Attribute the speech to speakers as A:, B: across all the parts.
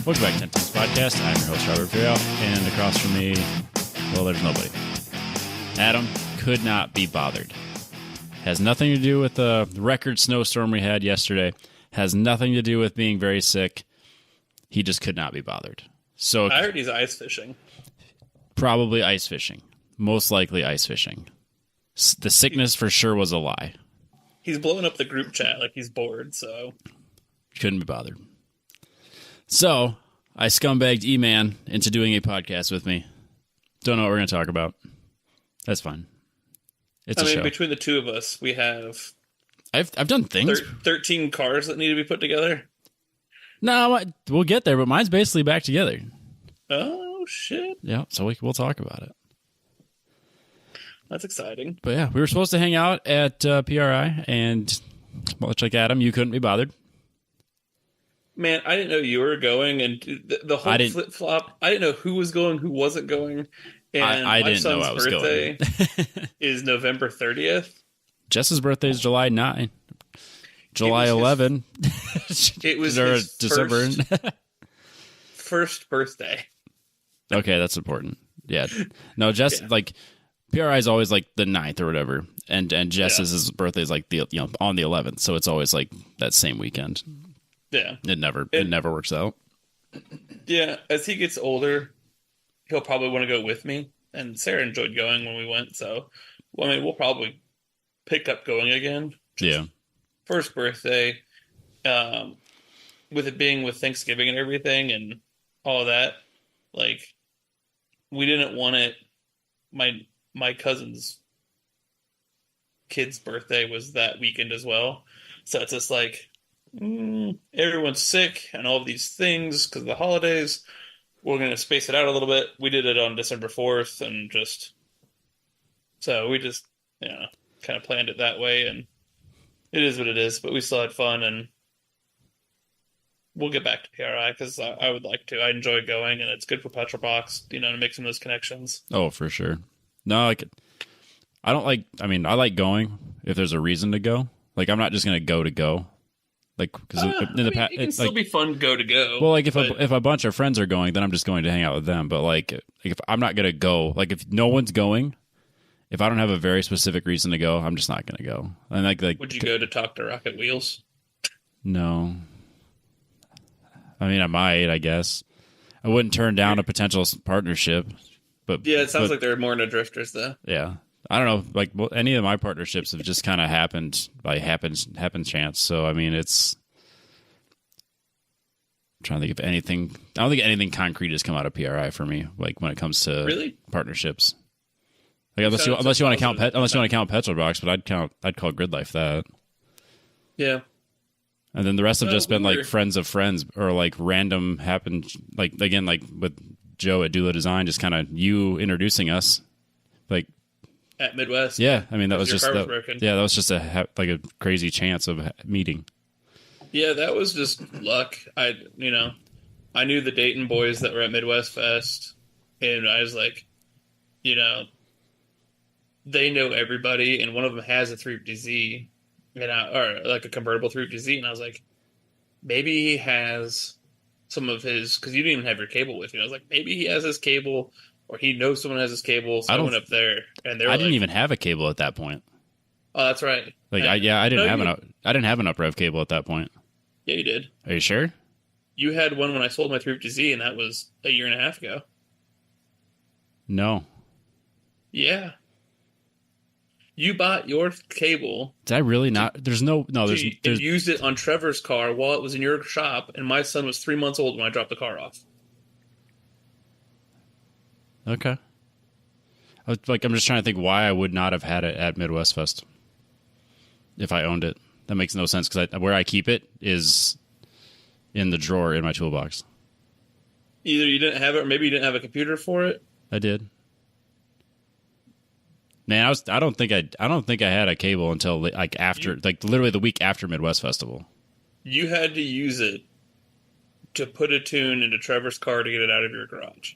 A: Welcome back to 10 Pins Podcast. I'm your host, Robert Ferrell, and across from me, well, there's nobody. Adam could not be bothered. Has nothing to do with the record snowstorm we had yesterday. Has nothing to do with being very sick. He just could not be bothered. So
B: I heard he's ice fishing.
A: Probably ice fishing. Most likely ice fishing. The sickness for sure was a lie.
B: He's blowing up the group chat like he's bored, so...
A: Couldn't be bothered. So, I scumbagged Eman into doing a podcast with me. Don't know what we're going to talk about. That's fine. It's a show.
B: Between the two of us, we have...
A: I've done things.
B: 13 cars that need to be put together.
A: No, we'll get there, but mine's basically back together.
B: Oh, shit.
A: Yeah, so we'll talk about it.
B: That's exciting.
A: But yeah, we were supposed to hang out at PRI, and much like Adam, you couldn't be bothered.
B: Man, I didn't know you were going, and the whole flip-flop, I didn't know who was going, who wasn't going, and
A: I didn't know I was
B: birthday
A: going.
B: is November 30th.
A: Jess's birthday is July 9. July 11.
B: It was his
A: December.
B: First birthday.
A: Okay, that's important. Yeah. No, Jess, like, PRI is always like the 9th or whatever, and Jess's birthday is like on the 11th, so it's always like that same weekend.
B: Yeah.
A: It never works out.
B: Yeah, as he gets older, he'll probably want to go with me. And Sarah enjoyed going when we went, so we'll probably pick up going again.
A: Yeah.
B: First birthday, with it being with Thanksgiving and everything and all of that, like, we didn't want it. My cousin's kid's birthday was that weekend as well. So it's just like, everyone's sick and all of these things because of the holidays. We're going to space it out a little bit. We did it on December 4th and we just kind of planned it that way, and it is what it is, but we still had fun, and we'll get back to PRI because I would like to. I enjoy going, and it's good for Petrol Box, to make some of those connections.
A: Oh, for sure. No, I like going if there's a reason to go. Like, I'm not just going to go. Like, because in the past,
B: it can still be fun go.
A: Well, like if a bunch of friends are going, then I'm just going to hang out with them. But like if I'm not going to go, like if no one's going, if I don't have a very specific reason to go, I'm just not going to go. And like,
B: would you go to talk to Rocket Wheels?
A: No. I mean, I might. I guess I wouldn't turn down a potential partnership. But
B: yeah, it sounds like they're more into drifters, though.
A: Yeah. I don't know, like any of my partnerships have just kind of happened by happen chance. So I mean, I'm trying to think of anything. I don't think anything concrete has come out of PRI for me. Like when it comes to partnerships, like unless you want to count Petrol Box, but I'd call Grid Life that.
B: Yeah. And
A: then the rest have just been like friends of friends or like random happened. Like again, like with Joe at Dula Design, just kind of you introducing us, like.
B: At Midwest.
A: Yeah, I mean that was just a crazy chance of meeting.
B: Yeah, that was just luck. I knew the Dayton boys that were at Midwest Fest, and I was like, they know everybody, and one of them has a 350Z, or like a convertible 350Z, and I was like, maybe he has some of his, because you didn't even have your cable with you. I was like, maybe he has his cable. Or he knows someone has his cable, so I went up there, and I
A: didn't even have a cable at that point.
B: Oh, that's right.
A: Like, I didn't have an uprev cable at that point.
B: Yeah, you did.
A: Are you sure?
B: You had one when I sold my 350Z, and that was a year and a half ago.
A: No.
B: Yeah. You bought your cable.
A: Did I really not? There's
B: used it on Trevor's car while it was in your shop, and my son was 3 months old when I dropped the car off.
A: Okay. I'm just trying to think why I would not have had it at Midwest Fest if I owned it. That makes no sense because where I keep it is in the drawer in my toolbox.
B: Either you didn't have it, or maybe you didn't have a computer for it.
A: I did. Man, I don't think I had a cable until like after, literally the week after Midwest Festival.
B: You had to use it to put a tune into Trevor's car to get it out of your garage.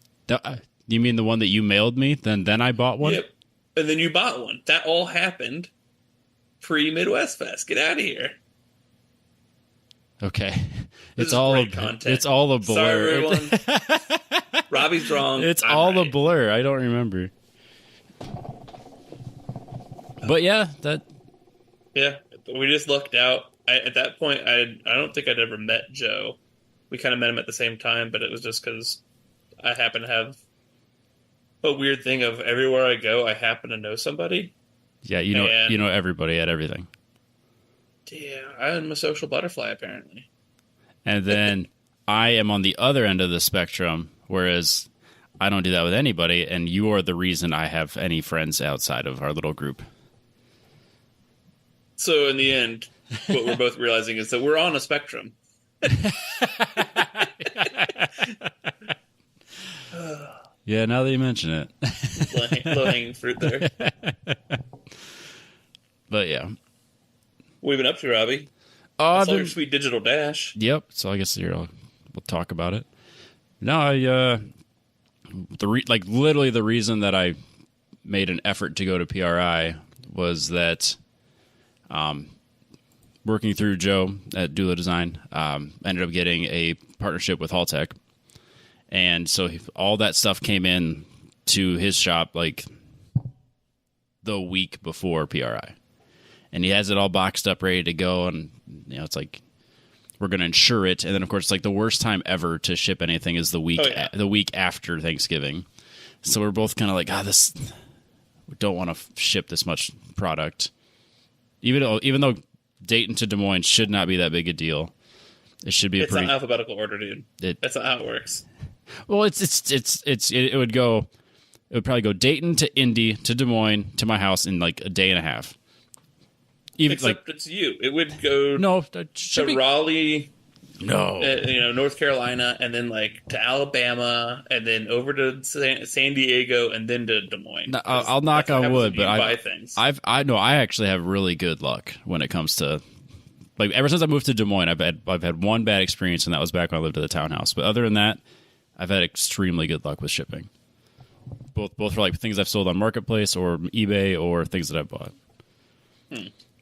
A: You mean the one that you mailed me? Then I bought one?
B: Yep. And then you bought one. That all happened pre-Midwest Fest. Get out of here.
A: Okay.
B: This
A: it's
B: is
A: all
B: great content.
A: It's all a blur.
B: Sorry, everyone. Robbie's wrong.
A: It's
B: I'm
A: all a
B: right.
A: blur. I don't remember. But yeah,
B: Yeah, we just lucked out. At that point, I don't think I'd ever met Joe. We kind of met him at the same time, but it was just because I happen to have a weird thing of everywhere I go, I happen to know somebody.
A: yeah,
B: And-
A: you know everybody at everything.
B: Yeah, I'm a social butterfly, apparently.
A: And then I am on the other end of the spectrum, whereas I don't do that with anybody, and you are the reason I have any friends outside of our little group.
B: So in the end, what we're both realizing is that we're on a spectrum.
A: Yeah, now that you mention it.
B: Low-hanging fruit there.
A: But yeah.
B: What have you been up to, Robbie?
A: Oh,
B: I saw your sweet digital dash.
A: Yep. So I guess we'll talk about it. No, literally the reason that I made an effort to go to PRI was that, working through Joe at Dula Design, ended up getting a partnership with Haltech, and so all that stuff came in to his shop like the week before PRI, and he has it all boxed up, ready to go, and it's like, we're going to insure it. And then, of course, like the worst time ever to ship anything is the week the week after Thanksgiving. So we're both kind of like, we don't want to ship this much product. Even though Dayton to Des Moines should not be that big a deal. It should be
B: It's not alphabetical order, dude. That's not how it works.
A: Well, it would probably go Dayton to Indy to Des Moines to my house in like a day and a half.
B: Except it's you. It would go
A: to
B: Raleigh,
A: no,
B: North Carolina, and then like to Alabama, and then over to San Diego, and then to Des Moines.
A: No, I'll knock on wood, but I actually have really good luck when it comes to, like, ever since I moved to Des Moines, I've had one bad experience, and that was back when I lived at the townhouse. But other than that, I've had extremely good luck with shipping. Both for like things I've sold on Marketplace or eBay or things that I've bought.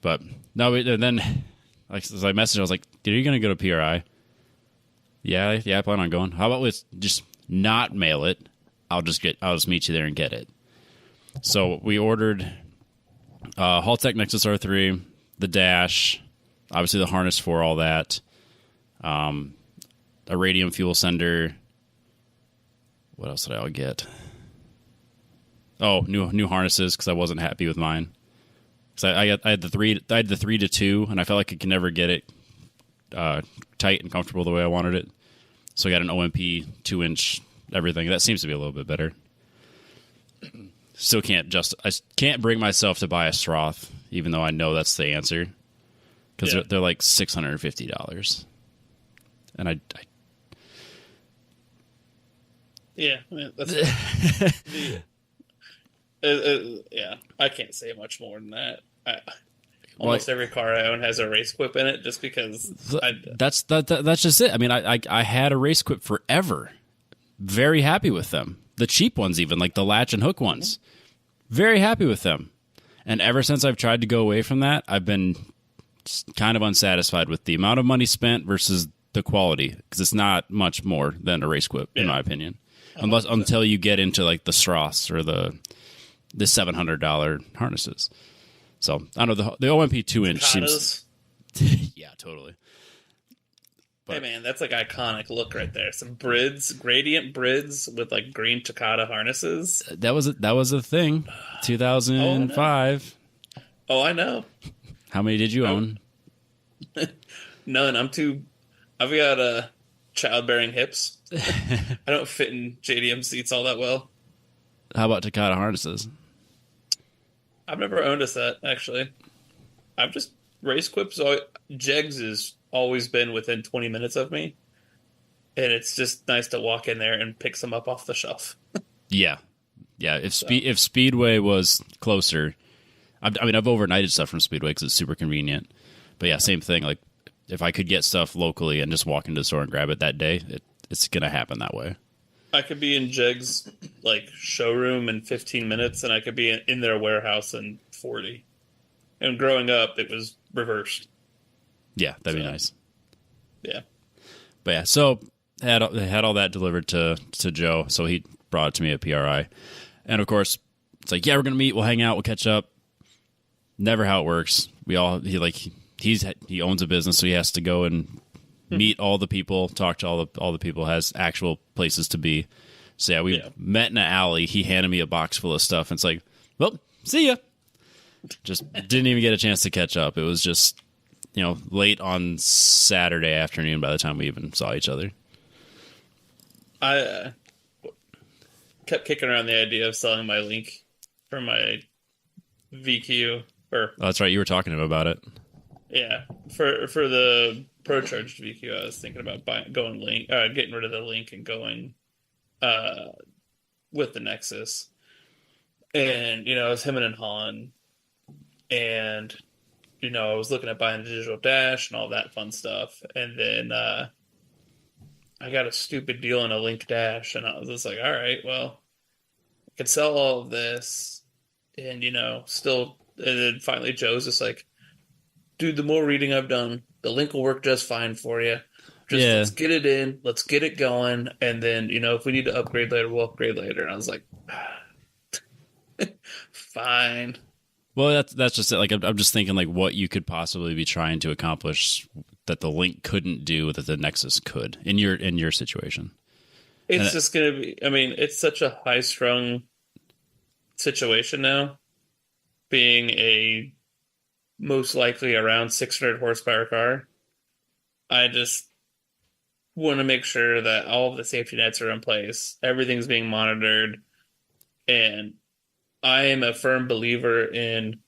A: But no, and then as I messaged, I was like, "Dude, are you going to go to PRI?" Yeah, I plan on going. How about let's just not mail it? I'll just meet you there and get it. So we ordered Haltech Nexus R3, the dash, obviously the harness for all that, a radium fuel sender. What else did I get? Oh, new harnesses because I wasn't happy with mine. So I had the 3-2, and I felt like I could never get it tight and comfortable the way I wanted it. So I got an OMP 2-inch everything. That seems to be a little bit better. Still I can't bring myself to buy a Sroth, even though I know that's the answer, because they're like $650, and
B: yeah, that's yeah, I can't say much more than that. Almost every car I own has a race quip in it, just because.
A: That's just it. I mean, I had a race quip forever. Very happy with them. The cheap ones, even like the latch and hook ones. Very happy with them. And ever since I've tried to go away from that, I've been kind of unsatisfied with the amount of money spent versus the quality, because it's not much more than a race quip, in my opinion. Until you get into like the Sroths or the $700 harnesses. So I don't know, the OMP 2-inch seems. Yeah, totally.
B: But, hey man, that's like iconic look right there. Some gradient brids with like green Takata harnesses. That
A: was a thing. 2005.
B: Oh, I know.
A: How many did you own?
B: None. I've got childbearing hips. I don't fit in JDM seats all that well.
A: How about Takata harnesses?
B: I've never owned a set, actually. I've just race quips. Jegs has always been within 20 minutes of me, and it's just nice to walk in there and pick some up off the shelf.
A: Yeah. If Speedway was closer, I've overnighted stuff from Speedway because it's super convenient. But yeah, same thing. Like if I could get stuff locally and just walk into the store and grab it that day, it's gonna happen that way.
B: I could be in Jeg's like showroom in 15 minutes, and I could be in their warehouse in 40. And growing up, it was reversed.
A: Yeah, that'd be nice.
B: Yeah.
A: But yeah, so had all that delivered to Joe. So he brought it to me at PRI. And of course, it's like, yeah, we're going to meet. We'll hang out. We'll catch up. Never how it works. He owns a business, so he has to go and meet all the people, talk to all the people, has actual places to be. So yeah, we met in an alley. He handed me a box full of stuff. And it's like, well, see ya. Just didn't even get a chance to catch up. It was just, late on Saturday afternoon by the time we even saw each other.
B: I kept kicking around the idea of selling my link for my VQ.
A: Oh, that's right. You were talking to him about it.
B: Yeah, for the Pro Charged VQ, I was thinking about getting rid of the link and going with the Nexus. And it was him and Han, and I was looking at buying a digital dash and all that fun stuff, and then I got a stupid deal on a link dash, and I was just like, all right, well, I could sell all of this, and still. And then finally, Joe's just like, dude, the more reading I've done, the link will work just fine for you. Let's get it in, let's get it going, and then if we need to upgrade later, we'll upgrade later. And I was like, fine.
A: Well, that's just it. Like, I'm just thinking like what you could possibly be trying to accomplish that the link couldn't do that the Nexus could in your situation.
B: It's just gonna be. I mean, it's such a high strung situation now. Being a most likely around 600 horsepower car, I just want to make sure that all of the safety nets are in place, everything's being monitored, and I am a firm believer in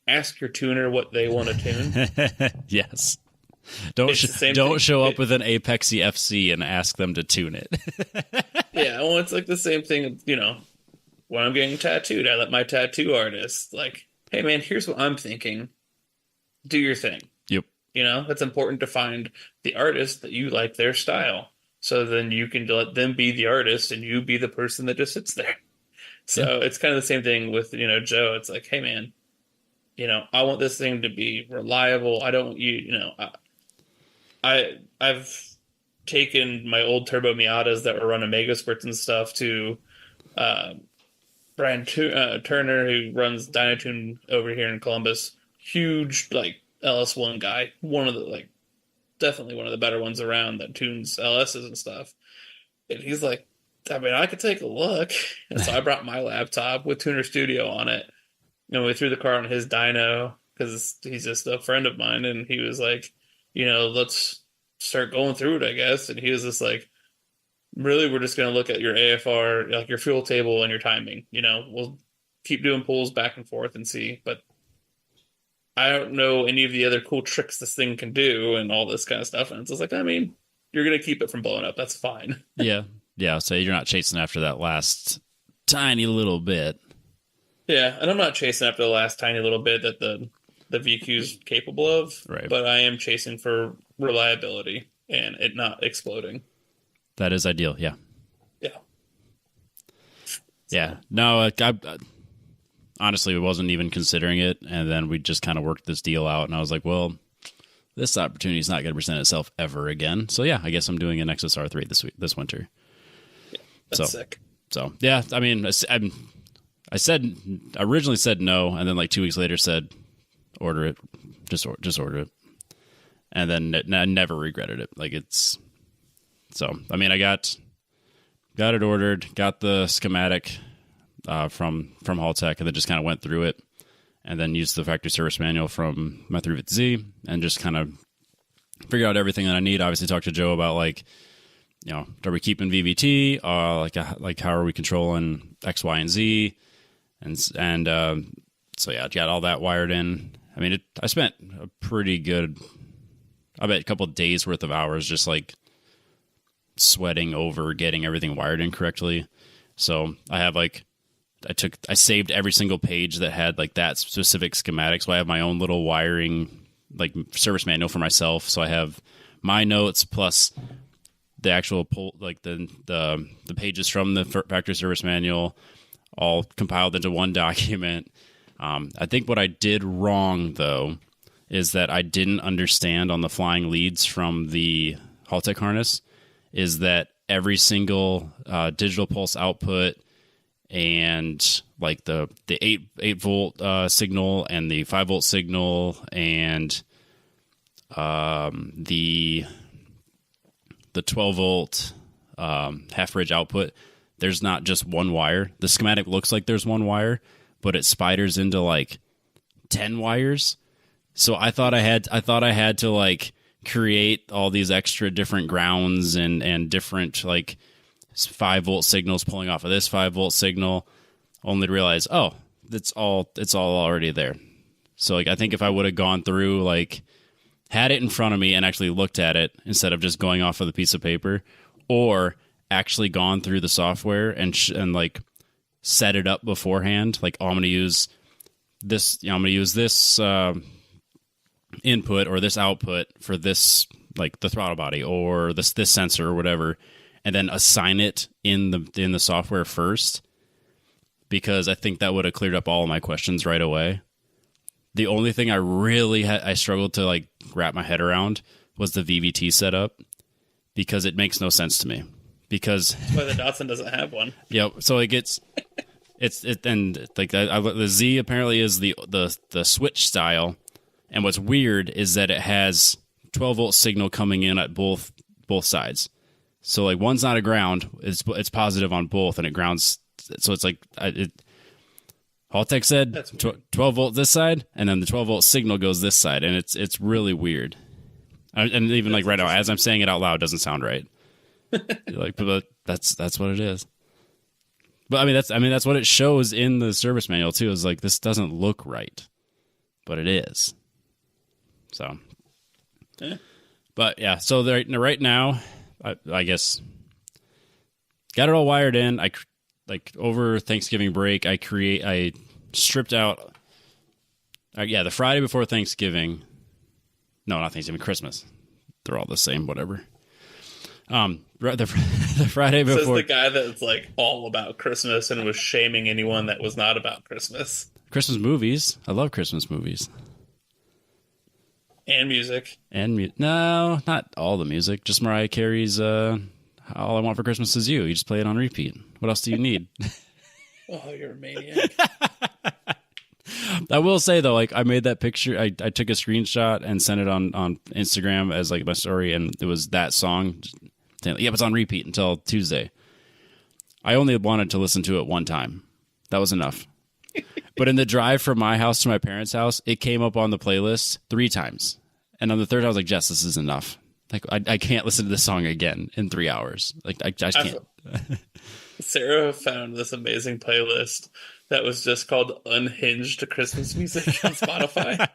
B: ask your tuner what they want to tune.
A: Yes. Don't show up with an Apexy FC and ask them to tune it.
B: Yeah, well, it's like the same thing, when I'm getting tattooed, I let my tattoo artist, like, hey, man, here's what I'm thinking. Do your thing.
A: Yep.
B: It's important to find the artist that you like their style. So then you can let them be the artist and you be the person that just sits there. So It's kind of the same thing with, Joe. It's like, hey, man, I want this thing to be reliable. I don't, I've taken my old Turbo Miatas that were running Mega Squirts and stuff to Brian Turner, who runs Dynatune over here in Columbus, huge LS1 guy, definitely one of the better ones around that tunes LSs and stuff. And he's like, I mean, I could take a look. And so I brought my laptop with Tuner Studio on it, and we threw the car on his dyno because he's just a friend of mine, and he was like, let's start going through it, I guess. And he was just like, really, we're just going to look at your AFR, like your fuel table and your timing. We'll keep doing pulls back and forth and see. But I don't know any of the other cool tricks this thing can do and all this kind of stuff. And it's just like, I mean, you're going to keep it from blowing up. That's fine.
A: Yeah. Yeah. So you're not chasing after that last tiny little bit.
B: Yeah. And I'm not chasing after the last tiny little bit that the VQ is capable of.
A: Right.
B: But I am chasing for reliability and it not exploding.
A: That is ideal, yeah.
B: Yeah.
A: Yeah. No, I honestly wasn't even considering it, and then we just kind of worked this deal out, and I was like, well, this opportunity is not going to present itself ever again. So, yeah, I guess I'm doing an Nexus R3 this winter.
B: Yeah, that's sick.
A: So, yeah, I mean, I originally said no, and then 2 weeks later said, order it. Just order it. And then I never regretted it. So, I mean, I got it ordered, got the schematic from Haltech, and then just kind of went through it, and then used the factory service manual from my 350Z, and just kind of figure out everything that I need. Obviously, talk to Joe about are we keeping VVT? How are we controlling X, Y, and Z? And so yeah, I got all that wired in. I mean, I spent a pretty good, I bet a couple of days worth of hours just sweating over getting everything wired in correctly. So I have I saved every single page that had that specific schematic. So I have my own little wiring, service manual for myself. So I have my notes plus the actual the pages from the factory service manual all compiled into one document. I think what I did wrong though is that I didn't understand on the flying leads from the Haltech harness is that every single digital pulse output and like the 8 volt signal and the 5 volt signal and the 12 volt half bridge output, there's not just one wire. The schematic looks like there's one wire, but it spiders into like 10 wires. So I thought I had to like create all these extra different grounds and different like 5 volt signals pulling off of this 5 volt signal, only to realize, oh, it's all already there. So like I think if I would have gone through, like had it in front of me and actually looked at it instead of just going off of the piece of paper, or actually gone through the software and like set it up beforehand, like, oh, I'm going to use this, I'm going to use this input or this output for this, like the throttle body or this sensor or whatever, and then assign it in the software first, because I think that would have cleared up all of my questions right away. The only thing I really I struggled to like wrap my head around was the VVT setup, because it makes no sense to me. Because
B: that's why the Datsun doesn't have one.
A: Yeah, so it gets and like the Z apparently is the switch style, and what's weird is that it has 12 volt signal coming in at both sides. So like one's not a ground, it's positive on both, and it grounds. So it's like Haltech said 12 volt this side, and then the 12 volt signal goes this side, and it's really weird. And even like right now, as I'm saying it out loud, it doesn't sound right. Like, but that's what it is. But I mean that's what it shows in the service manual too. Is like, this doesn't look right, but it is. So, but yeah. So right now, I guess got it all wired in. I like over Thanksgiving break, I stripped out. The Friday before Thanksgiving. No, not Thanksgiving, Christmas. They're all the same, whatever. The Friday before.
B: Says the guy that's like all about Christmas and was shaming anyone that was not about Christmas.
A: Christmas movies. I love Christmas movies.
B: And music.
A: No, not all the music. Just Mariah Carey's All I Want for Christmas Is You. You just play it on repeat. What else do you need?
B: Oh, you're a maniac.
A: I will say though, like I made that picture. I took a screenshot and sent it on Instagram as like my story, and it was that song. Yep, it's on repeat until Tuesday. I only wanted to listen to it one time. That was enough. But in the drive from my house to my parents' house, it came up on the playlist 3 times. And on the third, I was like, Jess, this is enough. Like, I can't listen to this song again in 3 hours. Like, I just can't.
B: Sarah found this amazing playlist that was just called Unhinged Christmas Music on Spotify.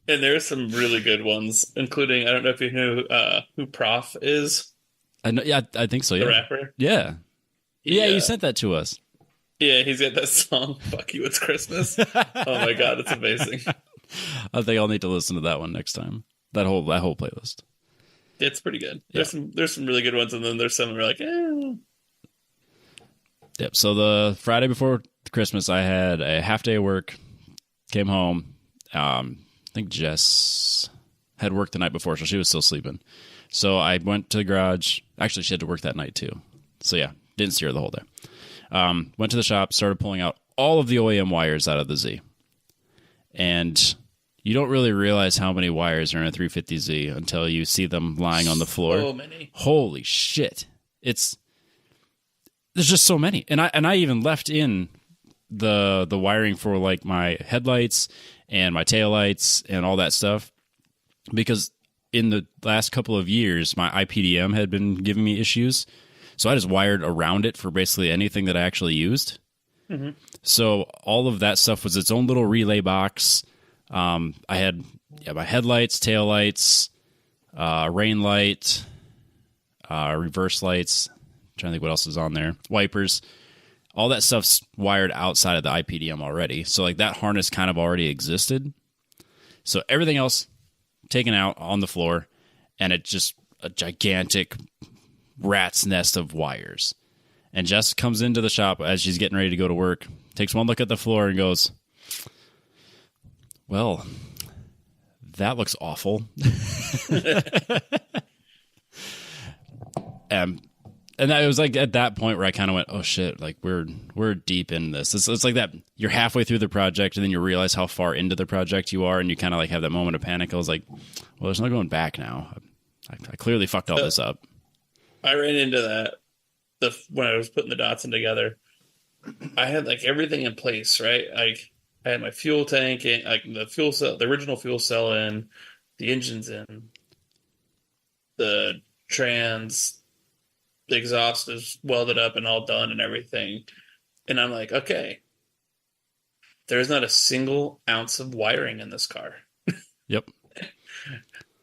B: And there's some really good ones, including, I don't know if you know who Prof is.
A: I know, yeah, I think so, yeah.
B: The rapper?
A: Yeah. Yeah, you sent that to us.
B: Yeah, he's got that song, Fuck You, It's Christmas. Oh my God, it's amazing.
A: I think I'll need to listen to that one next time. That whole playlist.
B: It's pretty good.
A: Yeah.
B: There's some really good ones, and then there's some that are like,
A: Yep, so the Friday before Christmas, I had a half day of work, came home. I think Jess had worked the night before, so she was still sleeping. So I went to the garage. Actually, she had to work that night too. So yeah, didn't see her the whole day. Went to the shop, started pulling out all of the OEM wires out of the Z. And you don't really realize how many wires are in a 350Z until you see them lying on the floor.
B: So many.
A: Holy shit. There's just so many. And I even left in the wiring for like my headlights and my taillights and all that stuff, because in the last couple of years my IPDM had been giving me issues. So I just wired around it for basically anything that I actually used. Mm-hmm. So all of that stuff was its own little relay box. I had my headlights, taillights, rain light, reverse lights. I'm trying to think what else is on there. Wipers. All that stuff's wired outside of the IPDM already. So like that harness kind of already existed. So everything else taken out on the floor, and it's just a gigantic rat's nest of wires. And Jess comes into the shop as she's getting ready to go to work, takes one look at the floor and goes, well, that looks awful. Um, and it was like at that point where I kind of went, oh shit, like we're deep in this. It's like that you're halfway through the project and then you realize how far into the project you are, and you kind of like have that moment of panic. I was like, well, there's no going back now. I clearly fucked all this up.
B: I ran into that when I was putting the Datsun together. I had like everything in place, right? Like I had my fuel tank and like the fuel cell, the original fuel cell in, the engine's in, the trans, the exhaust is welded up and all done and everything. And I'm like, okay, there's not a single ounce of wiring in this car.
A: Yep.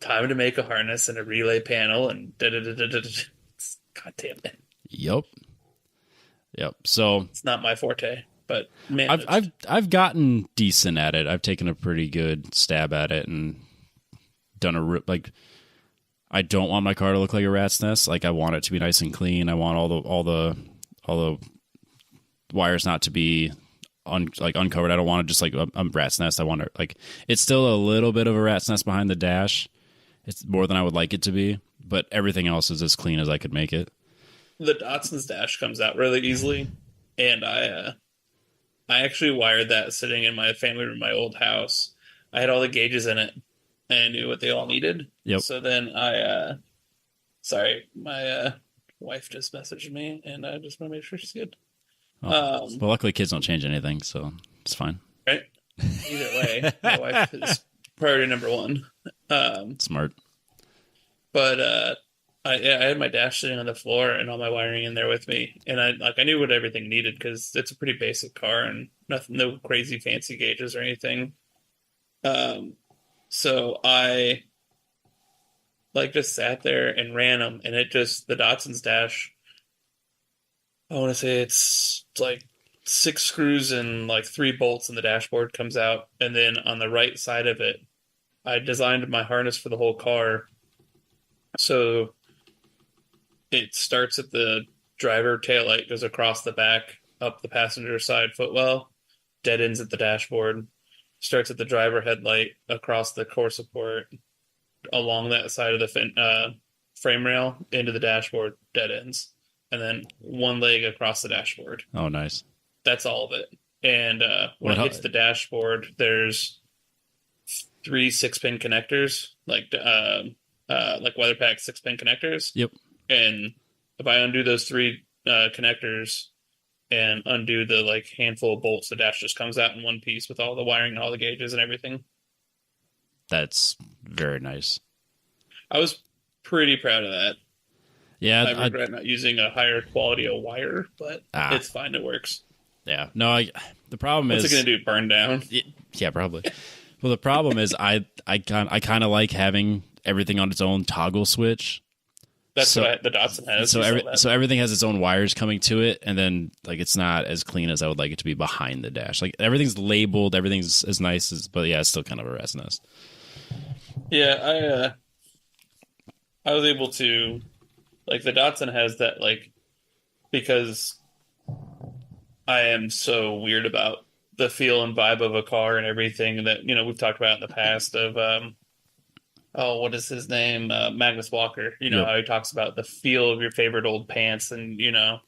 B: Time to make a harness and a relay panel and da da da da da. God damn it.
A: Yep. So
B: It's not my forte, but
A: I've gotten decent at it. I've taken a pretty good stab at it and done like. I don't want my car to look like a rat's nest. Like I want it to be nice and clean. I want all the wires not to be uncovered. I don't want it just like a rat's nest. I want it like it's still a little bit of a rat's nest behind the dash. It's more than I would like it to be, but everything else is as clean as I could make it.
B: The Datsun's dash comes out really easily, and I actually wired that sitting in my family room, my old house. I had all the gauges in it, and I knew what they all needed.
A: Yep.
B: So then sorry, my wife just messaged me, and I just want to make sure she's good.
A: Well, luckily kids don't change anything, so it's fine.
B: Right. Either way, my wife is priority number one.
A: Smart.
B: But I had my dash sitting on the floor and all my wiring in there with me, and I knew what everything needed because it's a pretty basic car and no crazy fancy gauges or anything. So I just sat there and ran them, and the Datsun's dash. I want to say it's like 6 screws and like 3 bolts, and the dashboard comes out, and then on the right side of it, I designed my harness for the whole car. So it starts at the driver taillight, goes across the back, up the passenger side footwell, dead ends at the dashboard, starts at the driver headlight, across the core support, along that side of the frame rail, into the dashboard, dead ends, and then one leg across the dashboard.
A: Oh, nice.
B: That's all of it. And when it hits the dashboard, there's 3 6-pin connectors, like WeatherPack 6-pin connectors.
A: Yep.
B: And if I undo those 3 connectors and undo the like handful of bolts, the dash just comes out in one piece with all the wiring and all the gauges and everything.
A: That's very nice. I
B: was pretty proud of that.
A: Yeah,
B: I regret not using a higher quality of wire, but it's fine. It works.
A: Yeah. No, the problem is...
B: What's it going to do, burn down?
A: Yeah, probably. Well, the problem is I kind of like having everything on its own toggle switch.
B: That's what the Datsun has.
A: So everything has its own wires coming to it, and then like it's not as clean as I would like it to be behind the dash. Like everything's labeled, everything's as nice as, but yeah, it's still kind of a rat's nest.
B: Yeah, I was able to, like, the Datsun has that, like, because I am so weird about the feel and vibe of a car and everything that, we've talked about in the past of, what is his name? Magnus Walker.
A: Yep.
B: How he talks about the feel of your favorite old pants and, your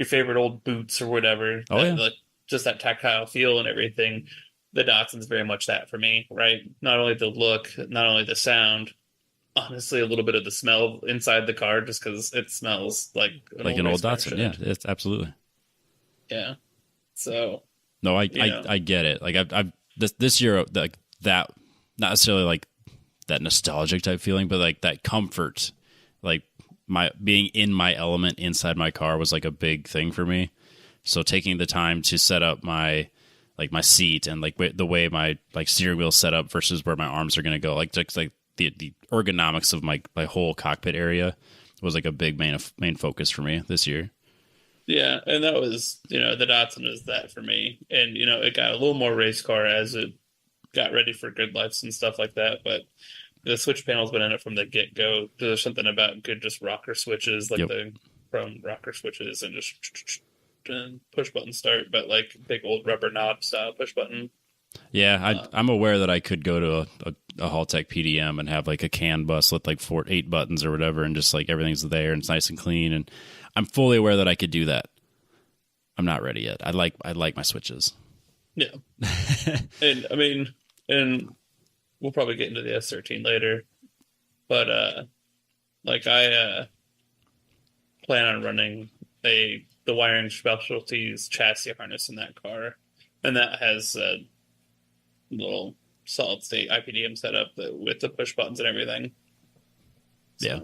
B: favorite old boots or whatever.
A: Oh, yeah.
B: Like, just that tactile feel and everything. The Datsun's very much that for me, right? Not only the look, not only the sound, honestly, a little bit of the smell inside the car, just because it smells like
A: an old Datsun. Yeah, it's absolutely.
B: Yeah. So.
A: No, I get it. Like I've this year, like that, not necessarily like that nostalgic type feeling, but like that comfort, like my being in my element inside my car was like a big thing for me. So taking the time to set up my seat and like the way my like steering wheel set up versus where my arms are going to go, like just like the ergonomics of my whole cockpit area was like a big main focus for me this year.
B: Yeah, and that was, the Datsun was that for me. And, it got a little more race car as it got ready for grid lights and stuff like that. But the switch panel's been in it from the get-go. There's something about good just rocker switches, like from rocker switches and just push button start, but like big old rubber knob style push button.
A: Yeah, I'm aware that I could go to a Haltech PDM and have like a CAN bus with like 8 buttons or whatever, and just like everything's there and it's nice and clean. And I'm fully aware that I could do that. I'm not ready yet. I like my switches.
B: Yeah. And I mean, and we'll probably get into the S13 later, but like I plan on running the wiring specialties chassis harness in that car, and that has a little solid state IPDM setup with the push buttons and everything. So.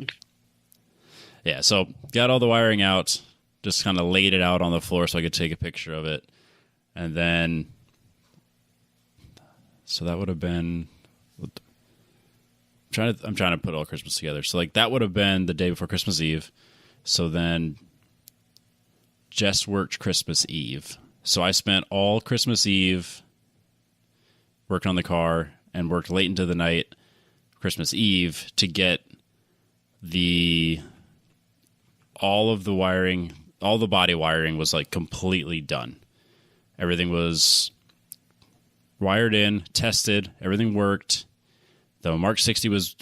A: Yeah. So got all the wiring out, just kind of laid it out on the floor so I could take a picture of it, and then so that would have been. I'm trying to put all Christmas together. So like that would have been the day before Christmas Eve. So then Jess worked Christmas Eve. So I spent all Christmas Eve working on the car and worked late into the night Christmas Eve to get all of the wiring, all the body wiring was like completely done. Everything was wired in, tested, everything worked. The Mark 60 was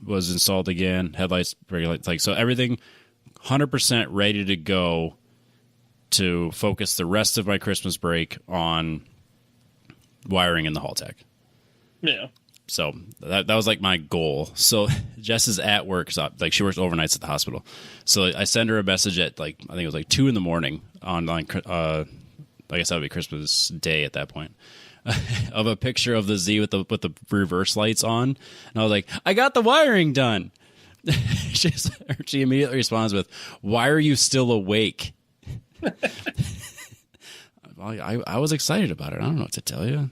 A: installed again, headlights, brake lights, like so everything 100% ready to go to focus the rest of my Christmas break on wiring in the Haltech.
B: Yeah.
A: So that was like my goal. So Jess is at work, so like she works overnights at the hospital. So I send her a message at like I think it was like 2 a.m. on I guess that would be Christmas Day at that point. Of a picture of the Z with the reverse lights on, and I was like, I got the wiring done. She immediately responds with, "Why are you still awake?" I was excited about it. I don't know what to tell you.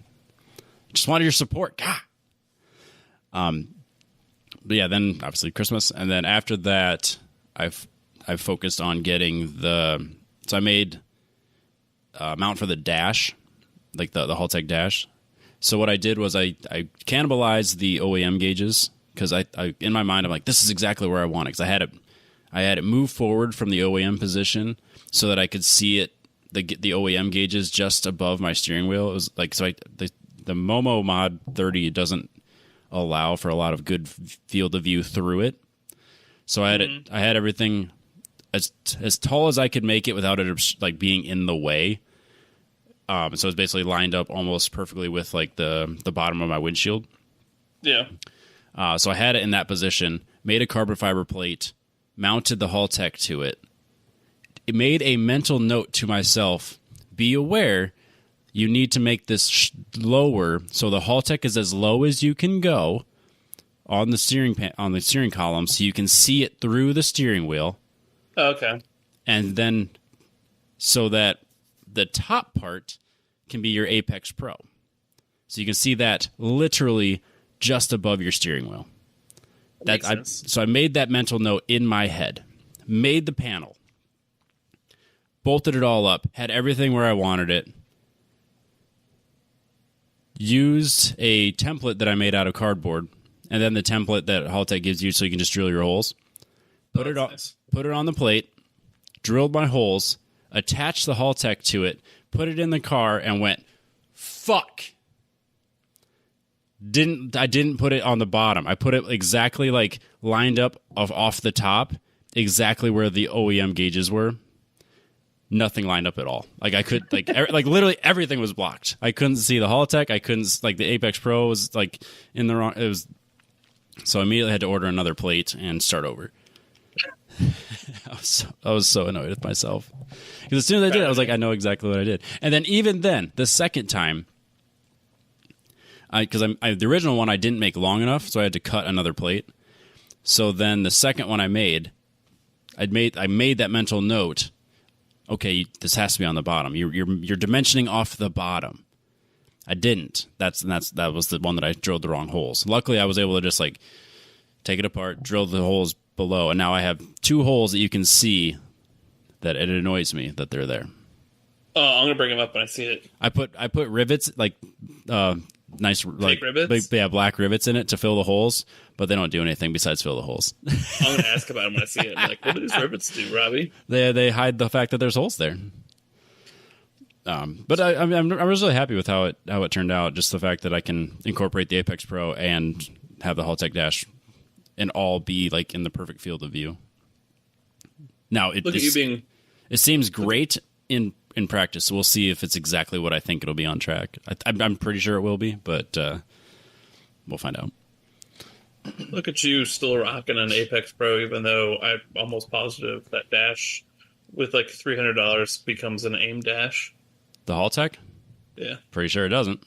A: Just wanted your support. God. But yeah, then obviously Christmas, and then after that, I've focused on getting so I made a mount for the dash. Like the Haltech dash. So what I did was I cannibalized the OEM gauges because I in my mind I'm like, this is exactly where I want it, because I had it move forward from the OEM position so that I could see it the OEM gauges just above my steering wheel. It was like the Momo Mod 30 doesn't allow for a lot of good field of view through it. So I had everything as tall as I could make it without it like being in the way. So it's basically lined up almost perfectly with like the bottom of my windshield.
B: Yeah.
A: So I had it in that position, made a carbon fiber plate, mounted the Haltech to it. It made a mental note to myself, be aware, you need to make this lower so the Haltech is as low as you can go on the steering column so you can see it through the steering wheel.
B: Okay.
A: And then so that the top part can be your Apex Pro. So you can see that literally just above your steering wheel. So I made that mental note in my head. Made the panel. Bolted it all up. Had everything where I wanted it. Used a template that I made out of cardboard. And then the template that Haltech gives you so you can just drill your holes. Put it on the plate. Drilled my holes. Attached the Haltech to it, put it in the car, and went, fuck. I didn't put it on the bottom. I put it exactly like lined up off the top, exactly where the OEM gauges were. Nothing lined up at all. Like I could like literally everything was blocked. I couldn't see the Haltech. I couldn't like the Apex Pro was like in the wrong. It was so I immediately had to order another plate and start over. I was so annoyed with myself because as soon as I did, I was like, I know exactly what I did. And then even then, the second time, because the original one I didn't make long enough, so I had to cut another plate. So then the second one I made that mental note. Okay, this has to be on the bottom. You're dimensioning off the bottom. I didn't. That was the one that I drilled the wrong holes. Luckily, I was able to just like take it apart, drill the holes below, and now I have 2 holes that you can see that it annoys me that they're there.
B: Oh, I'm gonna bring them up when I see it.
A: I put rivets like nice like
B: rivets?
A: black rivets in it to fill the holes, but they don't do anything besides fill the holes.
B: I'm gonna ask about them when I see it. I'm like, what do these rivets do, Robbie?
A: They hide the fact that there's holes there. But I was really happy with how it turned out. Just the fact that I can incorporate the Apex Pro and have the Haltech dash and all be like in the perfect field of view. Now it seems great in practice. So we'll see if it's exactly what I think it'll be on track. I'm pretty sure it will be, but we'll find out.
B: Look at you still rocking an Apex Pro, even though I'm almost positive that dash with like $300 becomes an aim dash.
A: The Haltech?
B: Yeah.
A: Pretty sure it doesn't.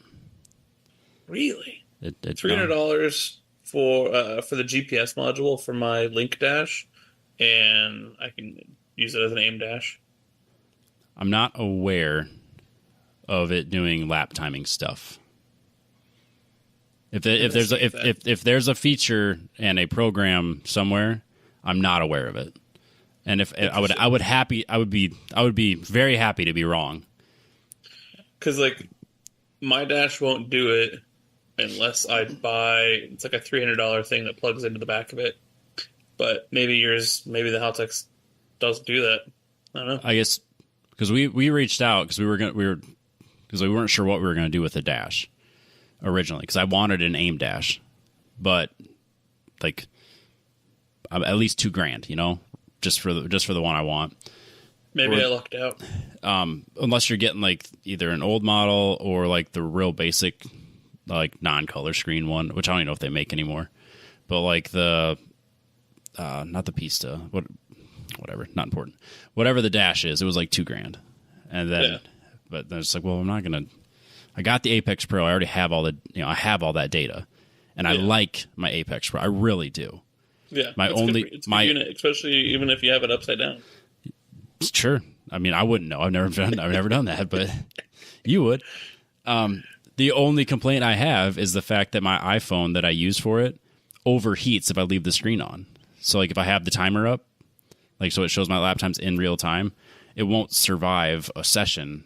B: Really?
A: It's
B: $300 for the GPS module for my Link dash, and I can use it as an aim dash.
A: I'm not aware of it doing lap timing stuff. If there's a feature and a program somewhere, I'm not aware of it. And if I would be very happy to be wrong.
B: Because like my dash won't do it unless I buy. It's like a $300 thing that plugs into the back of it. But maybe the Haltech doesn't do that. I don't know.
A: I guess because we reached out because we weren't sure what we were going to do with the dash originally, because I wanted an aim dash, but like at least $2,000, you know, just for the one I want.
B: Maybe I lucked out.
A: Unless you're getting like either an old model or like the real basic, like non-color screen one, which I don't even know if they make anymore. But like the not the Pista, whatever, not important. Whatever the dash is, it was like $2,000, and then but then it's like, well, I'm not gonna. I got the Apex Pro. I already have I have all that data, and I like my Apex Pro. I really do.
B: Yeah,
A: it's
B: my unit, especially even if you have it upside down.
A: Sure. I mean, I wouldn't know. I've never done that, but you would. The only complaint I have is the fact that my iPhone that I use for it overheats if I leave the screen on. So, like, if I have the timer up, like, so it shows my lap times in real time, it won't survive a session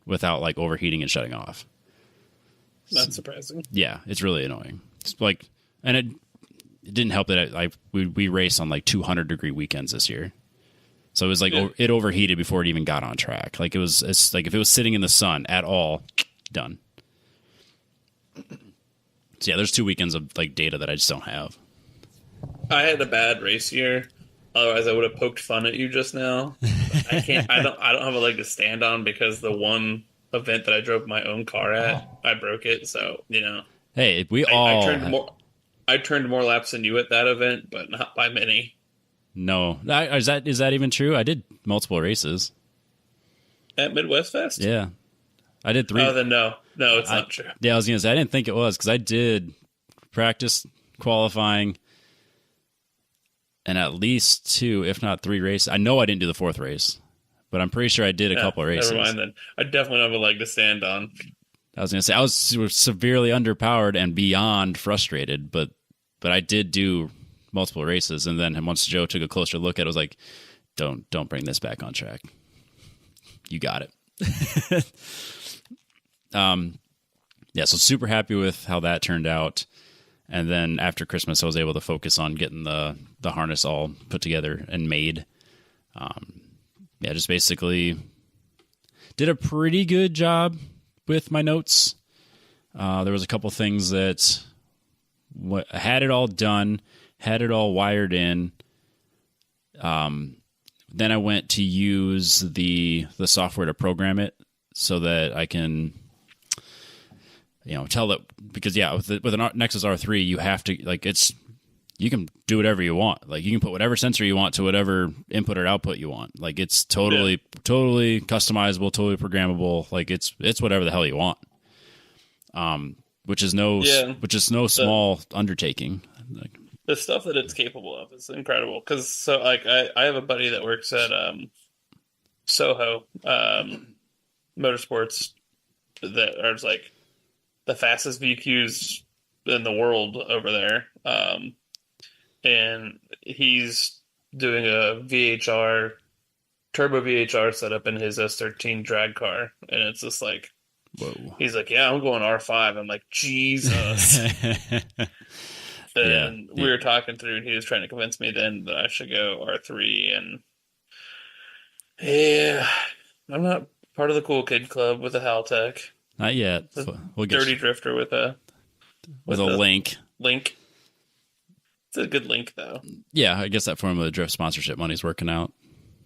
A: without like overheating and shutting off.
B: Not surprising.
A: Yeah, it's really annoying. It's like, and it didn't help that we race on like 200-degree weekends this year. So it was like it overheated before it even got on track. Like it's like if it was sitting in the sun at all, done. So yeah, there's 2 weekends of like data that I just don't have.
B: I had a bad race year. Otherwise, I would have poked fun at you just now. I can't. I don't have a leg to stand on because the one event that I drove my own car at, I broke it. So you know.
A: Hey,
B: I turned more laps than you at that event, but not by many.
A: No, is that even true? I did multiple races
B: at Midwest Fest.
A: Yeah, I did 3.
B: Oh, then no, it's not true.
A: Yeah, I was gonna say I didn't think it was because I did practice qualifying. And at least 2, if not 3 races. I know I didn't do the 4th race, but I'm pretty sure I did a couple of races.
B: Never mind then. I definitely don't have a leg to stand on.
A: I was going to say I was severely underpowered and beyond frustrated, but I did do multiple races. And then once Joe took a closer look at it, I was like, don't bring this back on track. You got it. Yeah, so super happy with how that turned out. And then after Christmas, I was able to focus on getting the harness all put together and made. Just basically did a pretty good job with my notes. There was a couple things that had it all done, had it all wired in. Then I went to use the software to program it so that I can... tell it, because with an Nexus R3, you have to you can do whatever you want. Like you can put whatever sensor you want to whatever input or output you want. Like it's totally customizable, totally programmable. Like it's whatever the hell you want. Which is no small undertaking. Like,
B: the stuff that it's capable of is incredible. Because I have a buddy that works at Soho Motorsports that are like the fastest VQs in the world over there. And he's doing a turbo VHR setup in his S13 drag car. And it's just like, whoa. He's like, yeah, I'm going R5. I'm like, Jesus. And we were talking through, and he was trying to convince me then that I should go R3. And yeah, I'm not part of the cool kid club with a Haltech.
A: Not yet.
B: The
A: We'll get
B: dirty
A: you
B: drifter with a
A: with a link.
B: link. It's a good link though.
A: Yeah, I guess that Formula Drift sponsorship money's working out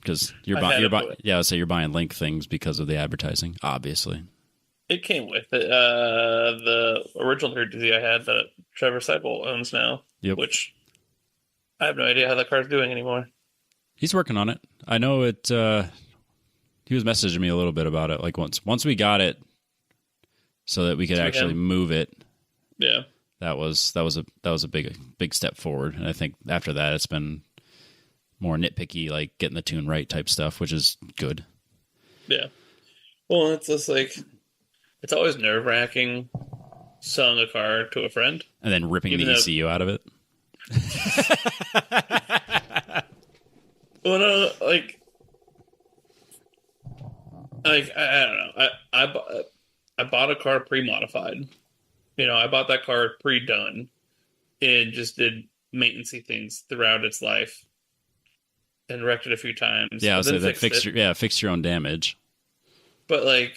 A: because you're buying. Yeah, I'd say you're buying link things because of the advertising. Obviously,
B: it came with it. The original jersey I had that Trevor Seibel owns now.
A: Yep.
B: Which I have no idea how that car's doing anymore.
A: He's working on it. I know it. He was messaging me a little bit about it. Like once we got it, so that we could actually move it.
B: Yeah.
A: That was a big step forward, and I think after that it's been more nitpicky, like getting the tune right type stuff, which is good.
B: Yeah. Well, it's just like it's always nerve wracking selling a car to a friend
A: and then ripping the ECU out of it.
B: Well, no, like I don't know. I bought a car pre-modified. I bought that car pre-done and just did maintenance-y things throughout its life and wrecked it a few times.
A: Yeah, so that fixed your own damage.
B: But I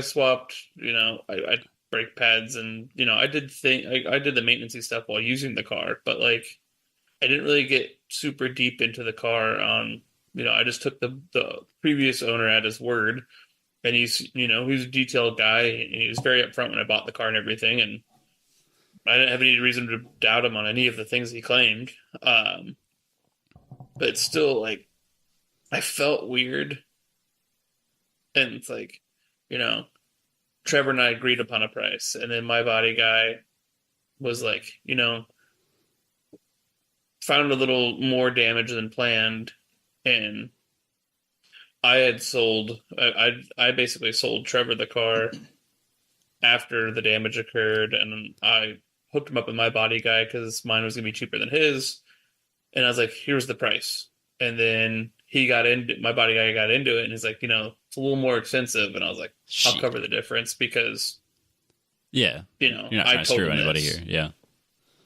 B: swapped, I brake pads and I did the maintenance-y stuff while using the car, but I didn't really get super deep into the car on, I just took the previous owner at his word. And he's a detailed guy, and he was very upfront when I bought the car and everything, and I didn't have any reason to doubt him on any of the things he claimed. But it's still, I felt weird. And it's Trevor and I agreed upon a price, and then my body guy was found a little more damage than planned, and I basically sold Trevor the car after the damage occurred, and I hooked him up with my body guy because mine was going to be cheaper than his. And I was like, here's the price. And then my body guy got into it, and he's like, it's a little more expensive. And I was like, I'll cover the difference because,
A: you're not trying to screw anybody here. Yeah.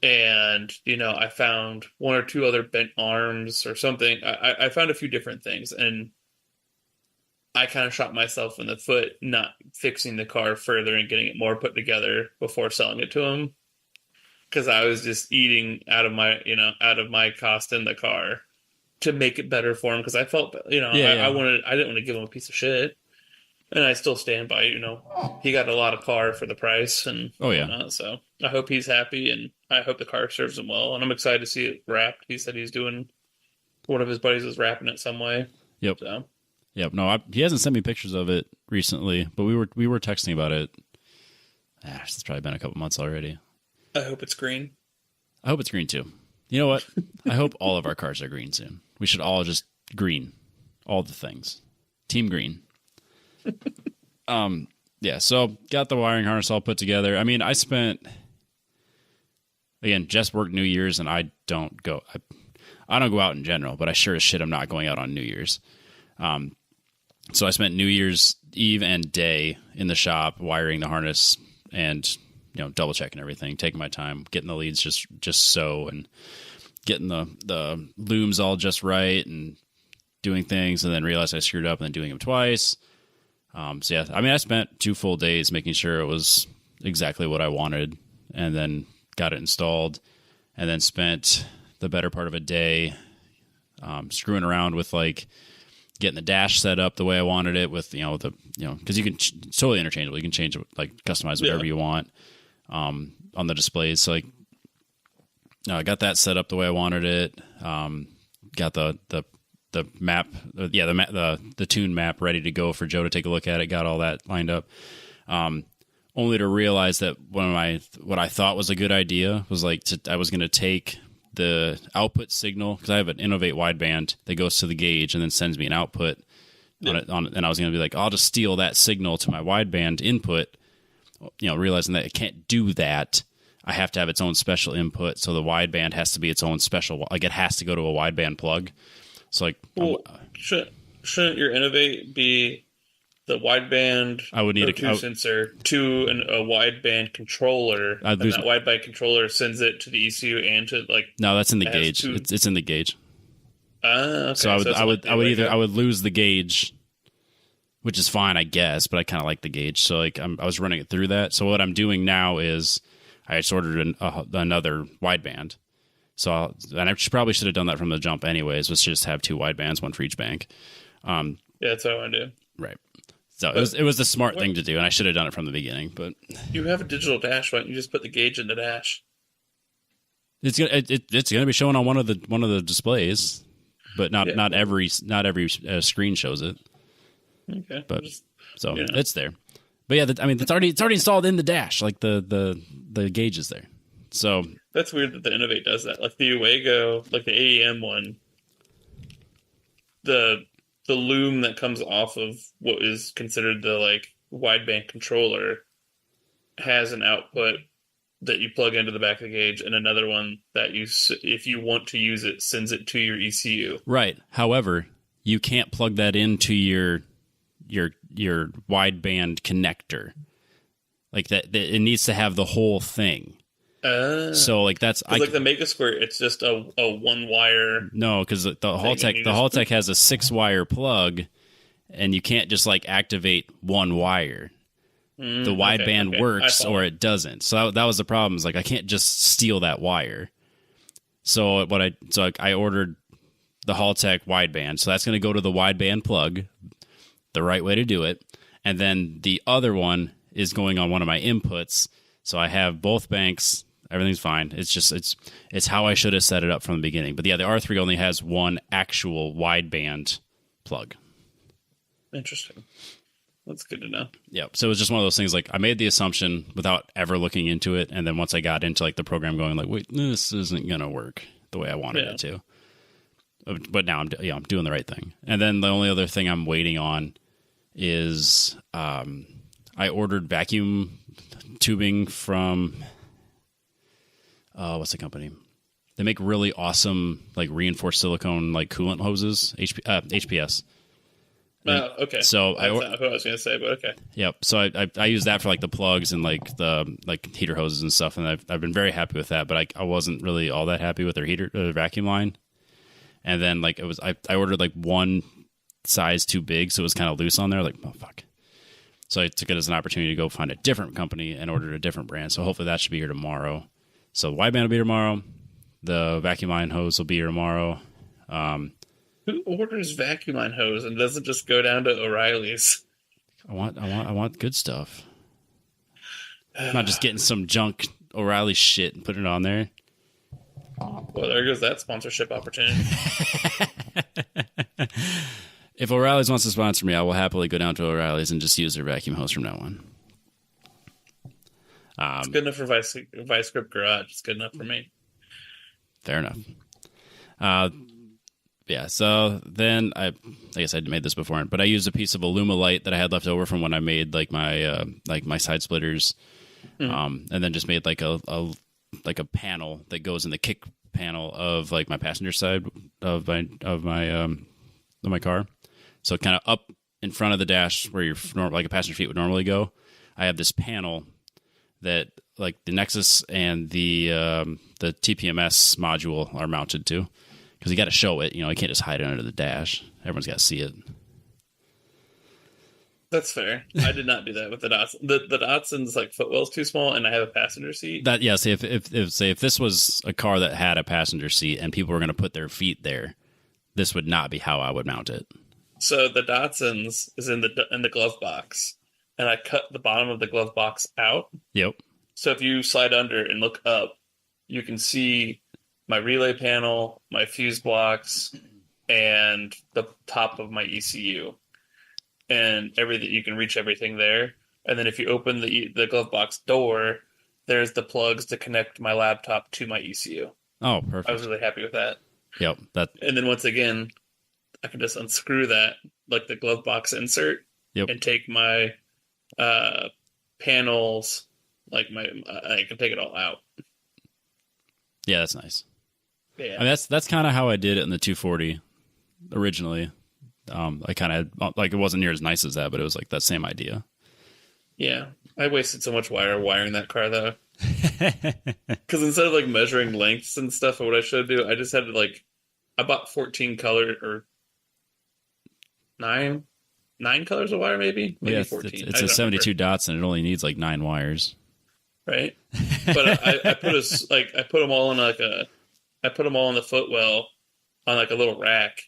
B: And, I found one or two other bent arms or something. I found a few different things, and I kind of shot myself in the foot not fixing the car further and getting it more put together before selling it to him, because I was just eating out of my cost in the car to make it better for him, because I felt I didn't want to give him a piece of shit, and I still stand by he got a lot of car for the price and whatnot, so I hope he's happy and I hope the car serves him well, and I'm excited to see it wrapped. He said he's doing one of his buddies was wrapping it some way.
A: Yep.
B: So.
A: Yep. No, he hasn't sent me pictures of it recently, but we were texting about it. It's probably been a couple months already.
B: I hope it's green.
A: I hope it's green too. You know what? I hope all of our cars are green soon. We should all just green, all the things. Team green. Yeah. So got the wiring harness all put together. I mean, I spent just worked New Year's, and I don't go out in general, but I sure as shit I'm not going out on New Year's. So I spent New Year's Eve and day in the shop wiring the harness and, double checking everything, taking my time, getting the leads just so, and getting the looms all just right and doing things, and then realized I screwed up and then doing them twice. So yeah, I mean, I spent 2 full days making sure it was exactly what I wanted, and then got it installed, and then spent the better part of a day, screwing around with getting the dash set up the way I wanted it with, because you can, it's totally interchangeable. You can change it, customize whatever you want on the displays. So I got that set up the way I wanted it. Got the map, the tune map ready to go for Joe to take a look at it. Got all that lined up. Only to realize that what I thought was a good idea was I was going to take the output signal, because I have an Innovate wideband that goes to the gauge and then sends me an output on it. And I was going to be I'll just steal that signal to my wideband input, realizing that it can't do that. I have to have its own special input. So the wideband has to be its own special, it has to go to a wideband plug. So
B: shouldn't your Innovate be the wideband
A: I would need
B: O2 sensor to a wideband controller, and that wideband controller sends it to the ECU and to
A: No, that's in the gauge. It's in the gauge.
B: Okay.
A: So I would lose the gauge which is fine, I guess, but I kind of like the gauge. So like I was running it through that. So what I'm doing now is I just ordered another wideband. So and I probably should have done that from the jump anyways. Was just have 2 widebands, one for each bank.
B: Yeah, that's what I want to do.
A: Right. So it was the smart thing to do, and I should have done it from the beginning. But
B: you have a digital dash. Why don't you just put the gauge in the dash?
A: It's gonna be shown on one of the displays, but not every screen shows it.
B: Okay,
A: but it's there. But yeah, it's already installed in the dash. Like the gauge is there. So
B: that's weird that the Innovate does that. Like the Uego, like the AEM one, the loom that comes off of what is considered the like wideband controller has an output that you plug into the back of the gauge, and another one that you, if you want to use it, sends it to your ECU.
A: Right. However, you can't plug that into your wideband connector. Like that it needs to have the whole thing. So like that's
B: like the Mega Square, it's just a one wire.
A: No, because the Haltech has a 6-wire plug, and you can't just like activate one wire. The wideband works or it doesn't. So that was the problem. Is like I can't just steal that wire. So I ordered the Haltech wideband. So that's going to go to the wideband plug, the right way to do it. And then the other one is going on one of my inputs. So I have both banks. Everything's fine. It's just it's how I should have set it up from the beginning. But yeah, the R3 only has one actual wideband plug.
B: Interesting. That's good to know.
A: Yep. So it was just one of those things. Like I made the assumption without ever looking into it, and then once I got into like the program, going like, wait, this isn't gonna work the way I wanted it to. But now I'm doing the right thing. And then the only other thing I'm waiting on is I ordered vacuum tubing from what's the company? They make really awesome like reinforced silicone like coolant hoses. HPS.
B: Okay.
A: So
B: that's not what I was going to say, but okay.
A: Yep. So I use that for like the plugs and like the like heater hoses and stuff, and I've been very happy with that. But I wasn't really all that happy with their vacuum line. And then like I ordered like one size too big, so it was kind of loose on there. Like, oh fuck. So I took it as an opportunity to go find a different company and ordered a different brand. So hopefully that should be here tomorrow. So the wideband will be here tomorrow. The vacuum line hose will be here tomorrow.
B: Who orders vacuum line hose and doesn't just go down to O'Reilly's?
A: I want good stuff. I'm not just getting some junk O'Reilly shit and putting it on there.
B: Well, there goes that sponsorship opportunity.
A: If O'Reilly's wants to sponsor me, I will happily go down to O'Reilly's and just use their vacuum hose from now on.
B: It's good enough for Vice Grip Garage. It's good enough for me.
A: Fair enough. Yeah, so then I guess I'd made this before, but I used a piece of Alumilite that I had left over from when I made like my side splitters, and then just made like a panel that goes in the kick panel of like my passenger side of my car. So kind of up in front of the dash where like a passenger seat would normally go. I have this panel that like the Nexus and the TPMS module are mounted to. Because you got to show it, you can't just hide it under the dash. Everyone's got to see it.
B: That's fair. I did not do that with the Datsun. The Datsun's like footwell's too small, and I have a passenger seat.
A: See, if this was a car that had a passenger seat and people were going to put their feet there, this would not be how I would mount it.
B: So the Datsun's is in the glove box, and I cut the bottom of the glove box out.
A: Yep.
B: So if you slide under and look up, you can see my relay panel, my fuse blocks, and the top of my ECU, and everything. You can reach everything there. And then if you open the glove box door, there's the plugs to connect my laptop to my ECU.
A: Oh, perfect!
B: I was really happy with that.
A: Yep.
B: And then once again, I can just unscrew that, like the glove box insert, and take my panels, I can take it all out.
A: Yeah, that's nice.
B: Yeah.
A: I mean, that's kind of how I did it in the 240 originally. I kind of like it wasn't near as nice as that, but it was like that same idea.
B: Yeah, I wasted so much wiring that car though. Because instead of like measuring lengths and stuff, of what I should do, I just had to I bought 14 color or 9. 9 colors of wire, maybe
A: Yeah,
B: 14.
A: it's
B: I
A: a
B: don't
A: 72
B: remember,
A: dots, and it only needs like 9 wires.
B: right? But I put them all in I put them all in the footwell on like a little rack,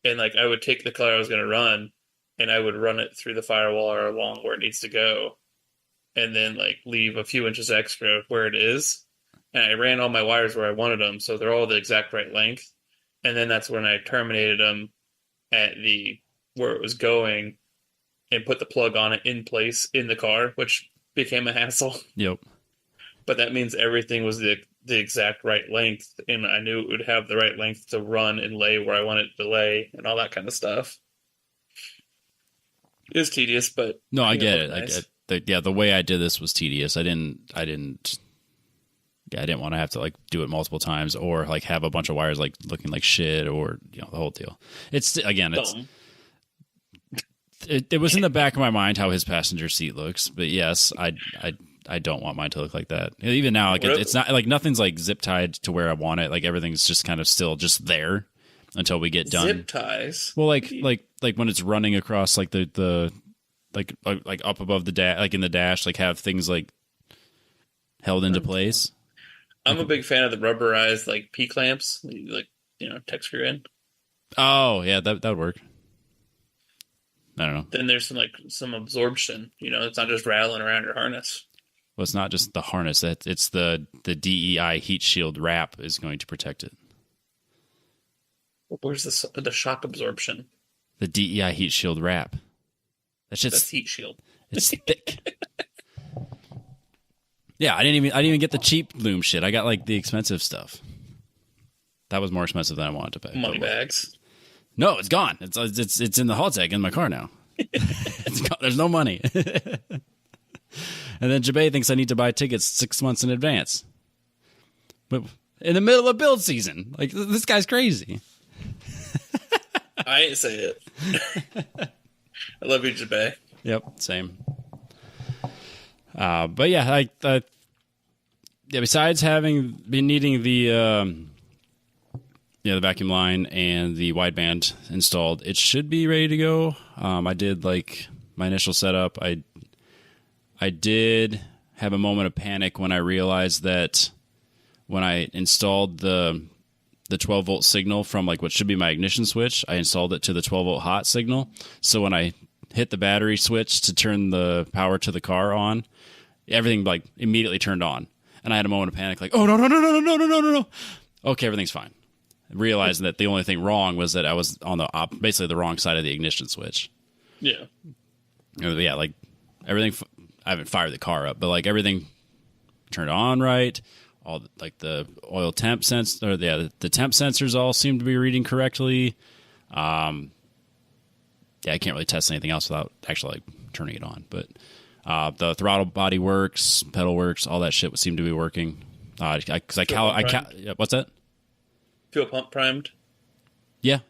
B: and like I would take the color I was going to run, and I would run it through the firewall or along where it needs to go, and then like leave a few inches extra where it is. And I ran all my wires where I wanted them, so they're all the exact right length. And then that's when I terminated them at the where it was going and put the plug on it in place in the car, which became a hassle.
A: Yep.
B: But that means everything was the exact right length, and I knew it would have the right length to run and lay where I wanted it to lay and all that kind of stuff. It was tedious, but
A: No, I get it.
B: nice.
A: The way I did this was tedious. I didn't want to have to like do it multiple times or like have a bunch of wires like looking like shit or the whole deal. It was in the back of my mind how his passenger seat looks, but yes, I don't want mine to look like that. Even now, like it's not like nothing's like zip tied to where I want it. Like everything's just kind of still just there until we get done.
B: Zip ties.
A: Well, like when it's running across like the like up above the dash, like in the dash, like have things like held into place.
B: I'm a big fan of the rubberized like P clamps, like tech screw in.
A: Oh yeah, that would work. I don't know.
B: Then there's some absorption. It's not just rattling around your harness.
A: Well, it's not just the harness. It's the DEI heat shield wrap is going to protect it.
B: Where's the shock absorption?
A: The DEI heat shield wrap.
B: That's heat shield.
A: It's thick. Yeah, I didn't even get the cheap loom shit. I got like the expensive stuff. That was more expensive than I wanted to pay.
B: Money bags.
A: No, it's gone. It's in the haul tag in my car now. It's gone. There's no money. And then Jabay thinks I need to buy tickets 6 months in advance. But in the middle of build season. Like, this guy's crazy.
B: I ain't say it. I love you, Jabay.
A: Yep, same. But yeah, besides having been needing the vacuum line and the wideband installed, it should be ready to go. I did like my initial setup. I did have a moment of panic when I realized that when I installed the 12 volt signal from like what should be my ignition switch, I installed it to the 12 volt hot signal. So when I hit the battery switch to turn the power to the car on, everything like immediately turned on. And I had a moment of panic, like, oh no. Okay, everything's fine. Realizing that the only thing wrong was that I was on basically the wrong side of the ignition switch.
B: Yeah.
A: Yeah, like everything. I haven't fired the car up, but like everything turned on right. All like the oil temp the temp sensors all seem to be reading correctly. Yeah, I can't really test anything else without actually like turning it on. But the throttle body works, pedal works, all that shit would seem to be working. What's that?
B: Fuel pump primed.
A: Yeah.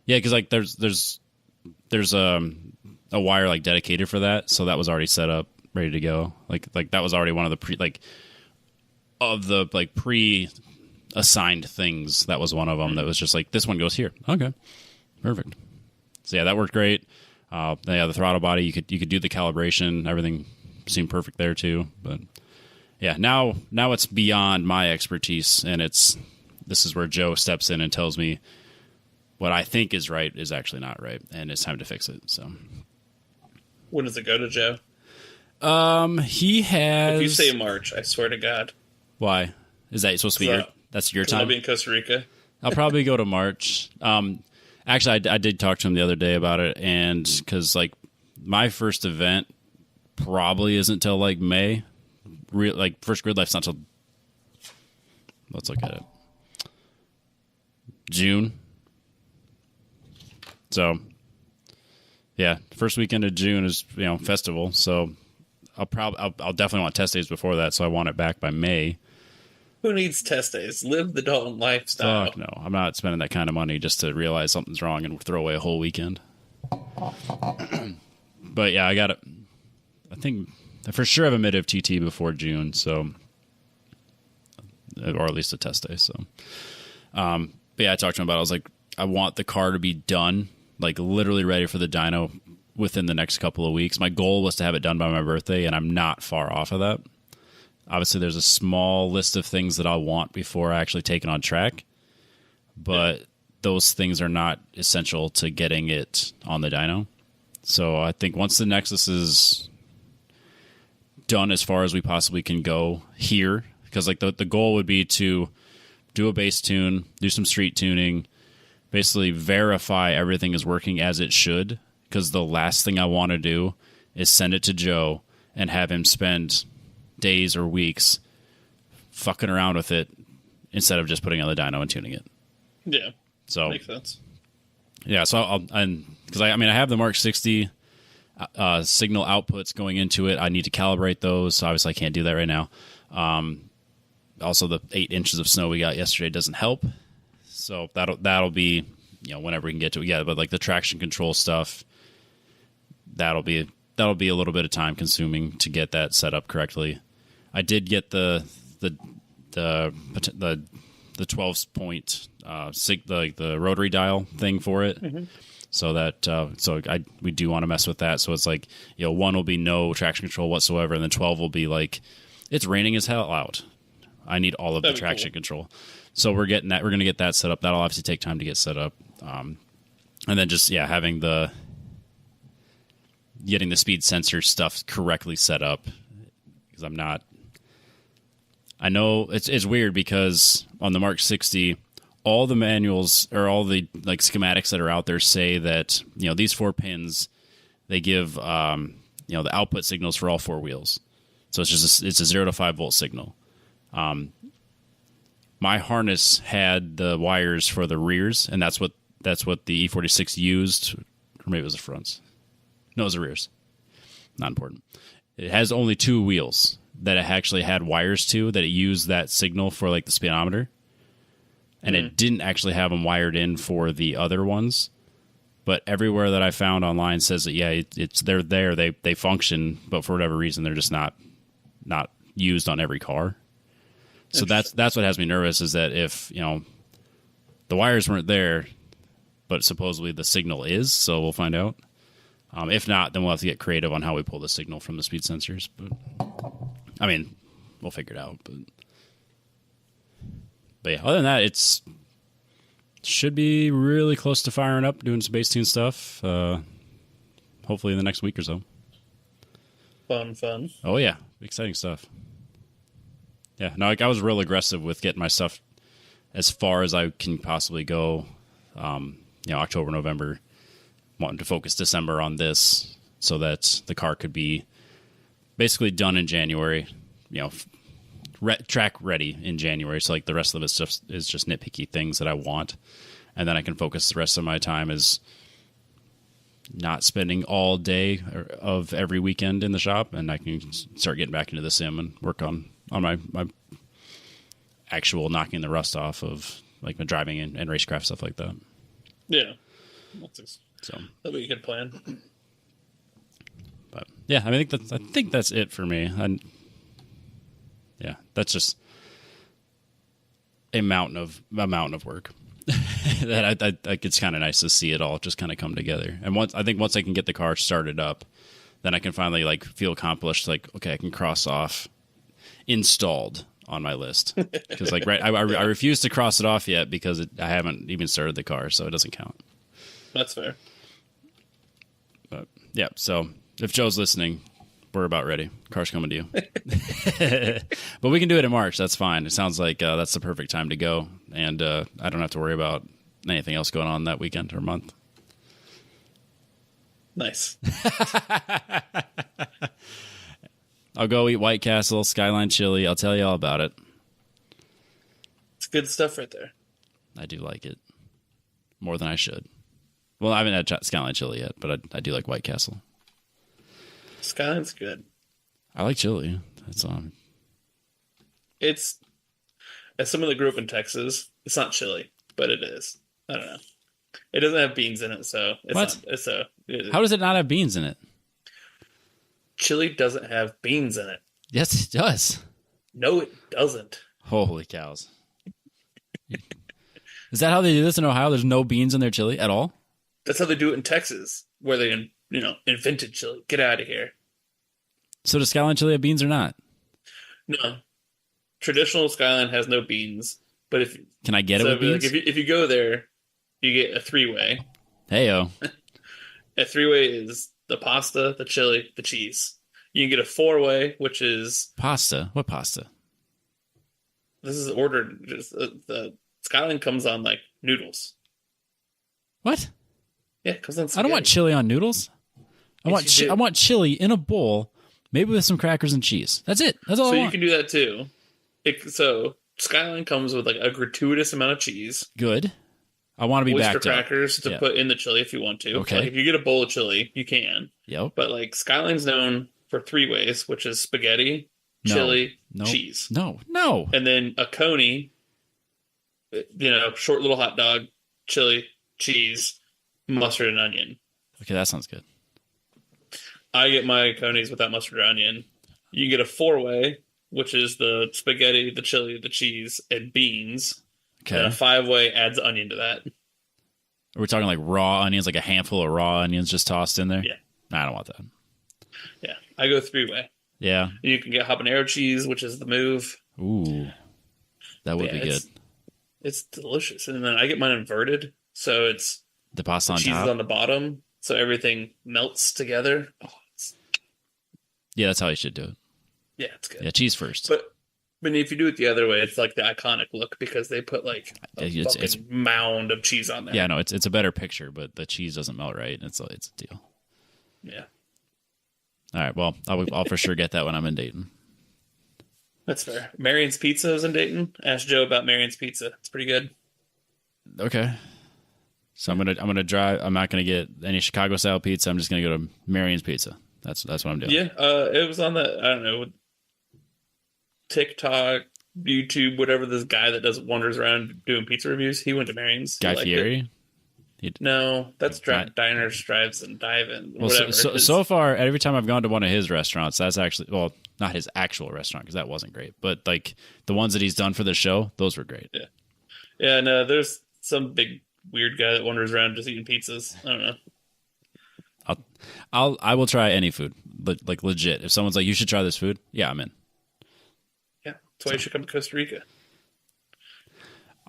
A: Because like there's a wire like dedicated for that, so that was already set up, ready to go. Like that was already one of the pre-assigned things. That was one of them that was just like, this one goes here. Okay, perfect. So yeah, that worked great. The throttle body, you could do the calibration. Everything seemed perfect there too. But yeah, now it's beyond my expertise, and this is where Joe steps in and tells me what I think is right is actually not right, and it's time to fix it. So
B: when does it go to Joe?
A: He has.
B: If you say March, I swear to God.
A: Why? Is that supposed to be that's your time?
B: I'll be in Costa Rica.
A: I'll probably go to March. Actually, I did talk to him the other day about it, and because like my first event probably isn't till like May. Like first grid life's not till. Let's look at it. June. So, yeah, first weekend of June is festival. So I'll definitely want test days before that. So I want it back by May.
B: Who needs test days? Live the Dalton lifestyle.
A: Fuck no, I'm not spending that kind of money just to realize something's wrong and throw away a whole weekend. But yeah, I got it. I think I for sure have a mid of TT before June, so or at least a test day. So, but yeah, I talked to him about it. I was like, I want the car to be done like literally ready for the dyno within the next couple of weeks. My goal was to have it done by my birthday, and I'm not far off of that. Obviously, there's a small list of things that I'll want before I actually take it on track, but those things are not essential to getting it on the dyno. So I think once the Nexus is done as far as we possibly can go here, because like the goal would be to do a bass tune, do some street tuning, basically verify everything is working as it should, because the last thing I want to do is send it to Joe and have him spend days or weeks fucking around with it instead of just putting on the dyno and tuning it.
B: Yeah.
A: So
B: makes sense.
A: Yeah, so because I have the Mark 60 signal outputs going into it. I need to calibrate those, so obviously I can't do that right now. Also, the 8 inches of snow we got yesterday doesn't help, so that'll be, you know, whenever we can get to it. Yeah, but like the traction control stuff, that'll be a little bit of time consuming to get that set up correctly. I did get the 12 point the rotary dial thing for it. Mm-hmm. So that we do want to mess with that. So it's like, you know, 1 will be no traction control whatsoever, and then 12 will be like, it's raining as hell out. I need all of the traction control. So we're getting that. We're going to get that set up. That'll obviously take time to get set up. And then just having getting the speed sensor stuff correctly set up, because I know it's weird because on the Mark 60, all the manuals or all the like schematics that are out there say that, you know, these 4 pins, they give the output signals for all 4 wheels. So it's a 0 to 5 volt signal. My harness had the wires for the rears, and that's what the E46 used, or maybe it was the fronts. No, it was the rears. Not important. It has only 2 wheels that it actually had wires to, that it used that signal for like the speedometer. And it didn't actually have them wired in for the other ones. But everywhere that I found online says that, they're there, they function, but for whatever reason, they're just not used on every car. So that's what has me nervous, is that if, you know, the wires weren't there, but supposedly the signal is, so we'll find out. If not, then we'll have to get creative on how we pull the signal from the speed sensors. But I mean, we'll figure it out. But yeah, other than that, it should be really close to firing up, doing some bass tune stuff. Hopefully in the next week or so.
B: Fun.
A: Oh yeah, exciting stuff. Yeah, no, like I was real aggressive with getting my stuff as far as I can possibly go. October, November, wanting to focus December on this so that the car could be basically done in January. You know, track ready in January. So like the rest of it stuff is just nitpicky things that I want, and then I can focus the rest of my time as not spending all day of every weekend in the shop, and I can start getting back into the sim and work on my actual knocking the rust off of like my driving and racecraft stuff like that.
B: Yeah,
A: so
B: that'd be a good plan.
A: But yeah, I think that's it for me. Yeah, that's just a mountain of work. That I it's kind of nice to see it all just kind of come together. And once I can get the car started up, then I can finally like feel accomplished. Like, okay, I can cross off installed on my list, because like I refuse to cross it off yet because I haven't even started the car, so it doesn't count.
B: That's fair.
A: But yeah, so if Joe's listening, we're about ready. Car's coming to you. But we can do it in March. That's fine. It sounds like that's the perfect time to go. And I don't have to worry about anything else going on that weekend or month.
B: Nice.
A: I'll go eat White Castle, Skyline Chili. I'll tell you all about it.
B: It's good stuff right there.
A: I do like it. More than I should. Well, I haven't had Skyline Chili yet, but I do like White Castle.
B: Skyline's good.
A: I like chili.
B: It's, as someone that grew up in Texas, it's not chili, but it is. I don't know. It doesn't have beans in it, so it's
A: what?
B: Not.
A: How does it not have beans in it?
B: Chili doesn't have beans in it.
A: Yes, it does.
B: No, it doesn't.
A: Holy cows! Is that how they do this in Ohio? There's no beans in their chili at all?
B: That's how they do it in Texas, where they invented chili. Get out of here.
A: So does Skyline chili have beans or not?
B: No, traditional Skyline has no beans. But
A: Can I get it with beans?
B: Like if you go there, you get a three-way.
A: Heyo.
B: A three-way is the pasta, the chili, the cheese. You can get a four-way, which is
A: pasta. What pasta?
B: This is ordered. Just the Skyline comes on like noodles.
A: What?
B: Yeah, it comes on.
A: I don't want chili on noodles. I want chili in a bowl, maybe with some crackers and cheese. That's it. That's all I want.
B: So you can do that too. So Skyline comes with like a gratuitous amount of cheese.
A: Good. I want to be backed up.
B: Oyster crackers to put in the chili if you want to.
A: Okay.
B: Like if you get a bowl of chili, you can.
A: Yep.
B: But like Skyline's known for three ways, which is spaghetti, chili, cheese.
A: No.
B: And then a coney, short little hot dog, chili, cheese, mustard, and onion.
A: Okay, that sounds good.
B: I get my conies without mustard or onion. You can get a four-way, which is the spaghetti, the chili, the cheese, and beans.
A: Okay.
B: And a five-way adds onion to that.
A: Are we talking like raw onions, like a handful of raw onions just tossed in there?
B: Yeah.
A: Nah, I don't want that.
B: Yeah. I go three-way.
A: Yeah.
B: You can get habanero cheese, which is the move.
A: Ooh. That would be good.
B: It's delicious. And then I get mine inverted. So it's
A: the pasta on
B: cheese
A: top.
B: Is on the bottom. So everything melts together. Oh,
A: yeah, that's how you should do it.
B: Yeah, it's good.
A: Yeah, cheese first.
B: But if you do it the other way, it's like the iconic look because they put like a mound of cheese on there.
A: Yeah, no, it's a better picture, but the cheese doesn't melt right. It's a deal.
B: Yeah.
A: All right. Well, I'll for sure get that when I'm in Dayton.
B: That's fair. Marion's Pizza is in Dayton. Ask Joe about Marion's Pizza. It's pretty good.
A: Okay. So I'm gonna drive. I'm not gonna get any Chicago style pizza. I'm just gonna go to Marion's Pizza. That's what I'm doing.
B: Yeah. It was on the I don't know TikTok, YouTube, whatever. This guy that does wanders around doing pizza reviews. He went to Marion's.
A: Guy Fieri.
B: No, that's Diners, Drives, and Dive-In.
A: Well, so far, every time I've gone to one of his restaurants, that's actually not his actual restaurant because that wasn't great, but like the ones that he's done for the show, those were great.
B: Yeah. Yeah. No, there's some big weird guy that wanders around just eating pizzas. I don't know.
A: I will try any food, but like legit. If someone's like, you should try this food, yeah, I'm in.
B: Yeah, that's why you should come to Costa Rica.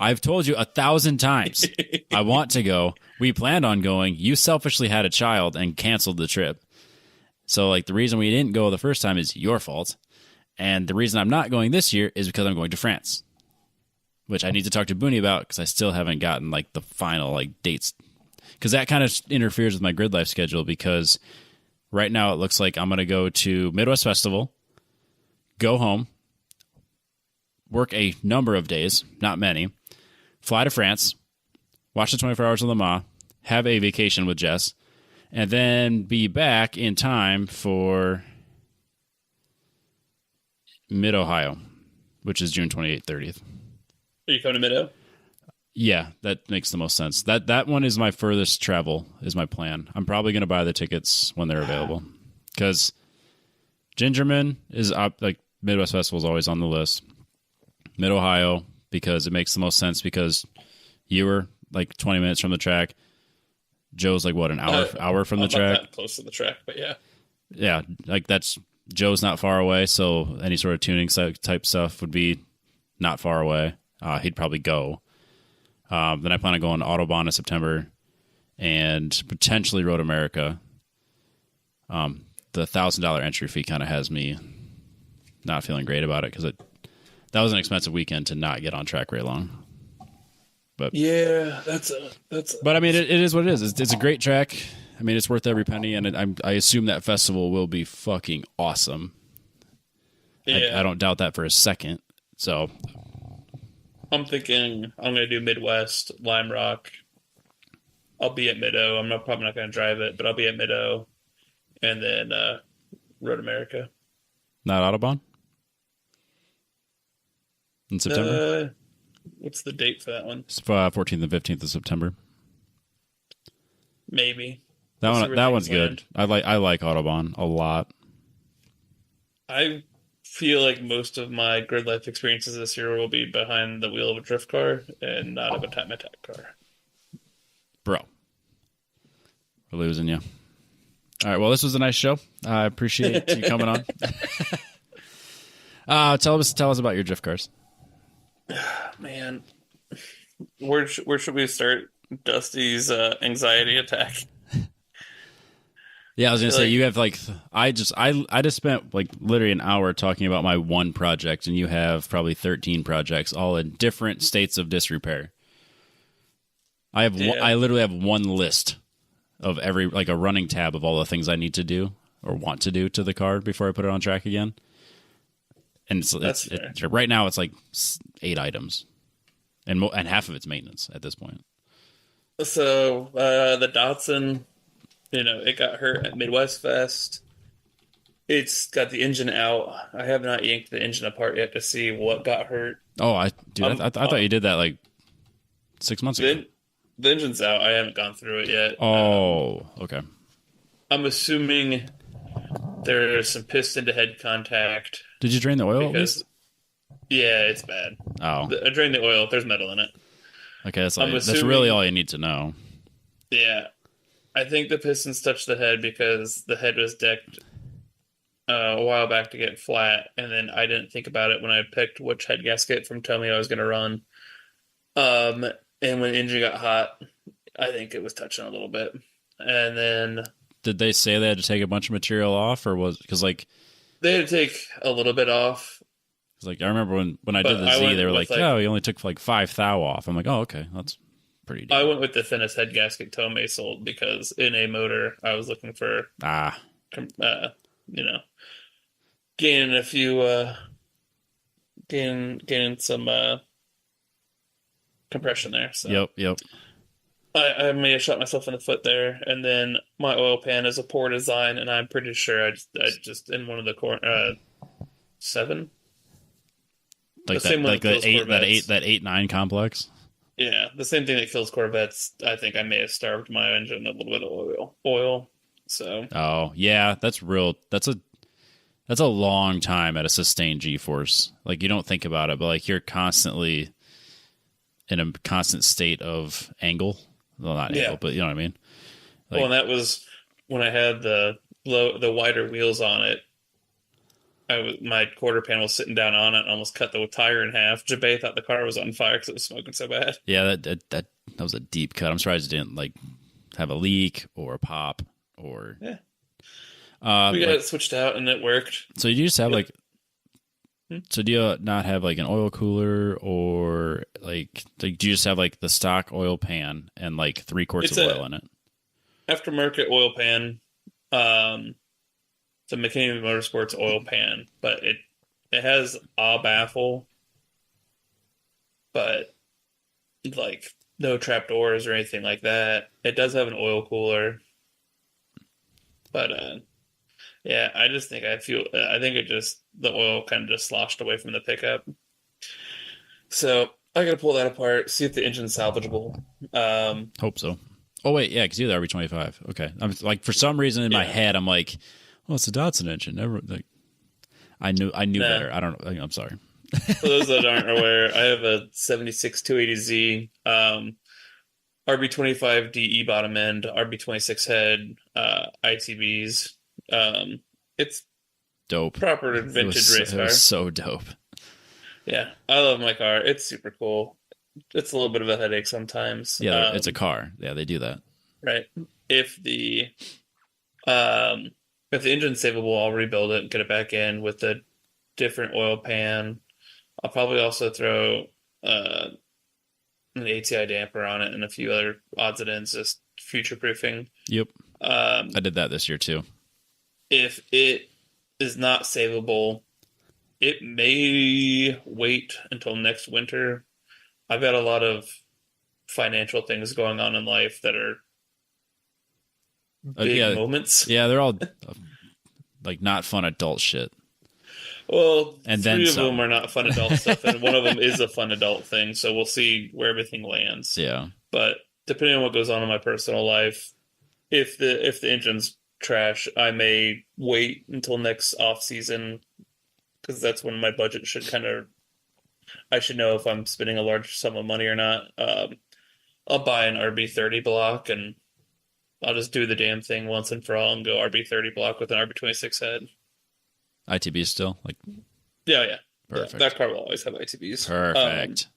A: I've told you 1,000 times I want to go. We planned on going. You selfishly had a child and canceled the trip. So like the reason we didn't go the first time is your fault. And the reason I'm not going this year is because I'm going to France, which I need to talk to Booney about because I still haven't gotten like the final like dates. Because that kind of interferes with my grid life schedule because right now it looks like I'm going to go to Midwest Festival, go home, work a number of days, not many, fly to France, watch the 24 Hours of Le Mans, have a vacation with Jess, and then be back in time for Mid-Ohio, which is June 28th, 30th.
B: Are you coming to Mid-O?
A: Yeah, that makes the most sense. That one is my furthest travel, is my plan. I'm probably going to buy the tickets when they're available. Because Gingerman is up, like Midwest Festival is always on the list. Mid-Ohio, because it makes the most sense because you were like 20 minutes from the track. Joe's like, what, an hour from the track?
B: Not that close to the track, but yeah.
A: Yeah, like Joe's not far away, so any sort of tuning type stuff would be not far away. He'd probably go. Then I plan on going to Autobahn in September and potentially Road America. The $1,000 entry fee kind of has me not feeling great about it because that was an expensive weekend to not get on track very long. But
B: yeah, that's.
A: But I mean, it is what it is. It's a great track. I mean, it's worth every penny, and I assume that festival will be fucking awesome. Yeah. I don't doubt that for a second. So
B: I'm thinking I'm going to do Midwest, Lime Rock. I'll be at Mid-O. I'm probably not going to drive it, but I'll be at Mid-O. And then Road America.
A: Not Autobahn? In September?
B: What's the date for that one?
A: It's 14th and 15th of September.
B: Maybe.
A: That one's good. I like Autobahn a lot.
B: I feel like most of my grid life experiences this year will be behind the wheel of a drift car and not of a time attack car.
A: Bro. We're losing you. All right. Well, this was a nice show. I appreciate you coming on. Tell us about your drift cars.
B: Man, where should we start Dusty's anxiety attack?
A: Yeah, I was
B: I
A: gonna
B: feel
A: say
B: like
A: you have like I just spent like literally an hour talking about my one project, and you have probably 13 projects, all in different states of disrepair.
B: yeah,
A: I literally have one list of every like a running tab of all the things I need to do or want to do to the car before I put it on track again. And
B: that's fair.
A: right now it's like 8 items, and half of it's maintenance at this point.
B: So the Datsun, it got hurt at Midwest Fest. It's got the engine out. I have not yanked the engine apart yet to see what got hurt.
A: Oh, I thought you did that like 6 months ago.
B: The engine's out. I haven't gone through it yet.
A: Oh, okay.
B: I'm assuming there's some piston to head contact
A: Did you drain the oil at
B: because,
A: least?
B: yeah, it's bad.
A: Oh,
B: I drained the oil. There's metal in it.
A: okay. That's
B: Assuming,
A: really all you need to know.
B: yeah, I think the pistons touched the head because the head was decked a while back to get flat, and then I didn't think about it when I picked which head gasket from Tommy I was going to run. And when the engine got hot, I think it was touching a little bit. And then
A: Did they say they had to take a bunch of material off, or was because like
B: they had to take a little bit off.
A: cause like I remember when I did
B: But
A: the
B: I
A: Z,
B: went
A: they were
B: with,
A: like, "Oh, you only took like 5 thou off." I'm like, "Oh, okay, that's pretty deep."
B: I went with the thinnest head gasket Tomei sold because in a motor I was looking for,
A: Ah,
B: you know, gaining a few, gaining some compression there. So
A: yep.
B: I may have shot myself in the foot there. And then my oil pan is a poor design, and I'm pretty sure I just in one of the seven,
A: Like
B: the same one
A: like
B: that kills Corvettes.
A: that 8-9 complex.
B: Yeah, the same thing that kills Corvettes. I think I may have starved my engine a little bit of oil. So
A: Oh, yeah, that's real. That's a long time at a sustained G-force. Like you don't think about it, but like you're constantly in a constant state of angle. Well, not
B: yeah.
A: angle, but you know what I mean. Like,
B: Well, and that was when I had the wider wheels on it. My quarter panel was sitting down on it and almost cut the tire in half. Jabay thought the car was on fire because it was smoking so bad.
A: yeah, that was a deep cut. I'm surprised it didn't like have a leak or a pop or.
B: Yeah, we got it switched out and it worked.
A: So you just have like.
B: Hmm?
A: So do you not have like an oil cooler or do you just have like the stock oil pan and like 3 quarts
B: It's
A: of oil in it?
B: Aftermarket oil pan. It's a McKinney Motorsports oil pan, but it has a baffle, but like no trap doors or anything like that. It does have an oil cooler, but yeah, I just think I think the oil kind of just sloshed away from the pickup. So I got to pull that apart, see if the engine's salvageable.
A: Hope so. Oh wait, yeah, because you have the RB25. Okay, I'm like for some reason in my head I'm like, well, it's a Datsun engine. Never like I knew better. I don't know. I'm sorry.
B: For those that aren't aware, I have a 76 280Z, RB25 DE bottom end, RB26 head, ITBs. It's
A: Dope.
B: proper vintage race car.
A: It was so dope.
B: Yeah, I love my car. It's super cool. It's a little bit of a headache sometimes.
A: Yeah, it's a car. Yeah, they do that.
B: Right. If the engine's savable, I'll rebuild it and get it back in with a different oil pan. I'll probably also throw an ATI damper on it and a few other odds and ends, just future proofing.
A: Yep. I did that this year too.
B: If it is not savable, it may wait until next winter. I've got a lot of financial things going on in life that are big moments.
A: Yeah, they're all like not fun adult shit.
B: Well,
A: and
B: three of them are not fun adult stuff, and one of them is a fun adult thing. So we'll see where everything lands.
A: Yeah.
B: But depending on what goes on in my personal life, if the engine's trash, I may wait until next off season because that's when my budget should I should know if I'm spending a large sum of money or not. I'll buy an RB30 block and I'll just do the damn thing once and for all and go RB30 block with an RB26 head.
A: ITB still? Like,
B: Yeah, yeah. Yeah,
A: perfect.
B: that car will always have ITBs.
A: Perfect.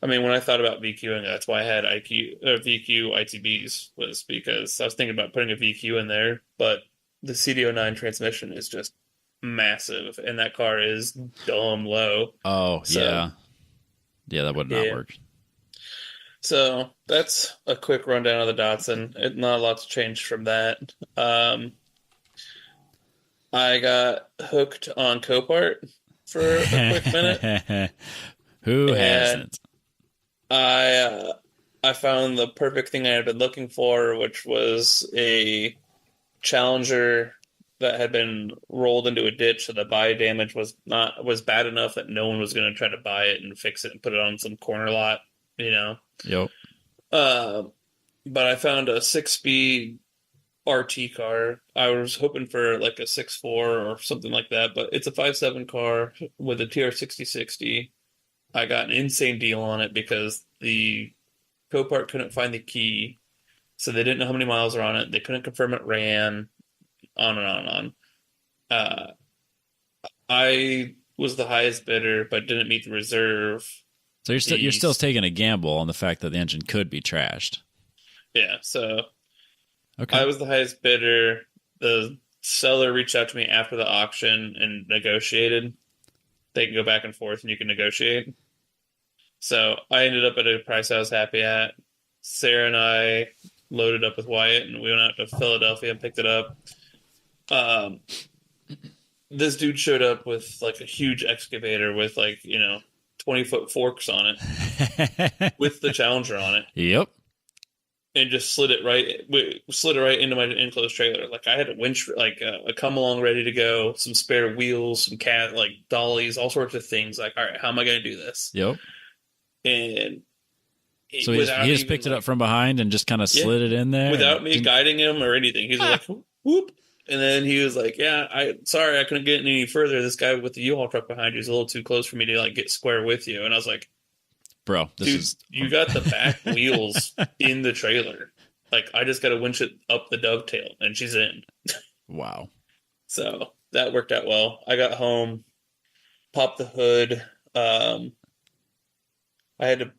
B: I mean, when I thought about VQing, that's why I had IQ or VQ ITBs was because I was thinking about putting a VQ in there, but the CD09 transmission is just massive, and that car is dumb low.
A: Oh,
B: So
A: yeah. Yeah, that would not
B: yeah,
A: work.
B: so that's a quick rundown of the Datsun. Not a lot's changed from that. I got hooked on Copart for a quick minute,
A: Who
B: and
A: hasn't?
B: I found the perfect thing I had been looking for, which was a Challenger that had been rolled into a ditch, so the body damage was bad enough that no one was going to try to buy it and fix it and put it on some corner lot, you know.
A: Yep.
B: Uh, but I found a 6-speed RT car. I was hoping for like a 6.4 or something like that, but it's a 5.7 car with a TR6060. I got an insane deal on it because the Copart couldn't find the key, so they didn't know how many miles are on it. They couldn't confirm it ran, on and on and on. Uh, I was the highest bidder, but didn't meet the reserve.
A: So you're still taking a gamble on the fact that the engine could be trashed.
B: Yeah, so
A: Okay.
B: I was the highest bidder. The seller reached out to me after the auction and negotiated. They can go back and forth and you can negotiate. So I ended up at a price I was happy at. Sarah and I loaded up with Wyatt and we went out to Philadelphia and picked it up. Um, this dude showed up with like a huge excavator with 20-foot forks on it with the Challenger on it
A: Yep.
B: and just slid it right into my enclosed trailer. Like I had a winch, like a come along ready to go, some spare wheels, some dollies, all sorts of things. Like, all right, how am I going to do this?
A: Yep.
B: And
A: So he just picked it up from behind and just kind of slid it in there
B: without me guiding him or anything. He's like, whoop. And then he was like, yeah, sorry, I couldn't get any further. This guy with the U-Haul truck behind you is a little too close for me to like get square with you. And I was like,
A: bro,
B: dude, you got the back wheels in the trailer. Like, I just got to winch it up the dovetail, and she's in.
A: Wow.
B: So that worked out well. I got home, popped the hood. I had to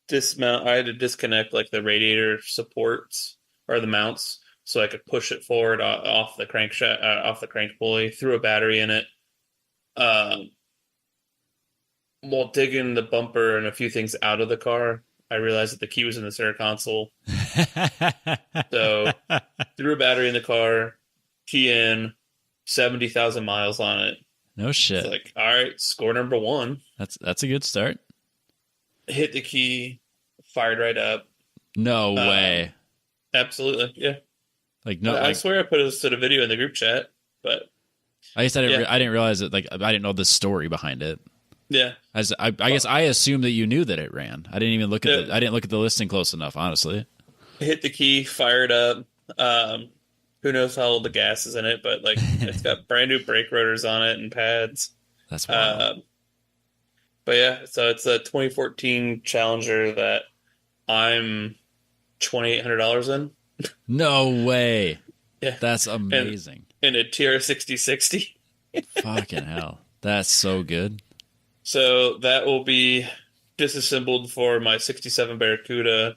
B: dismount. I had to disconnect like the radiator supports or the mounts, so I could push it forward off the off the crank pulley. Threw a battery in it. While digging the bumper and a few things out of the car, I realized that the key was in the center console. So threw a battery in the car, key in, 70,000 miles on it.
A: No shit.
B: It's like, all right, score number one.
A: That's a good start.
B: Hit the key, fired right up.
A: No way.
B: Absolutely, yeah.
A: Like no,
B: I swear I put this to the video in the group chat, but
A: I guess I didn't realize it. Like I didn't know the story behind it.
B: Yeah.
A: I guess I assumed that you knew that it ran. I didn't even look at I didn't look at the listing close enough, honestly.
B: Hit the key, fired up. Who knows how old the gas is in it, but like it's got brand new brake rotors on it and pads.
A: That's wild.
B: But yeah, so it's a 2014 Challenger that I'm $2,800 in.
A: No way.
B: Yeah.
A: That's amazing.
B: And a TR6060.
A: Fucking hell. That's so good.
B: So that will be disassembled for my 67 Barracuda.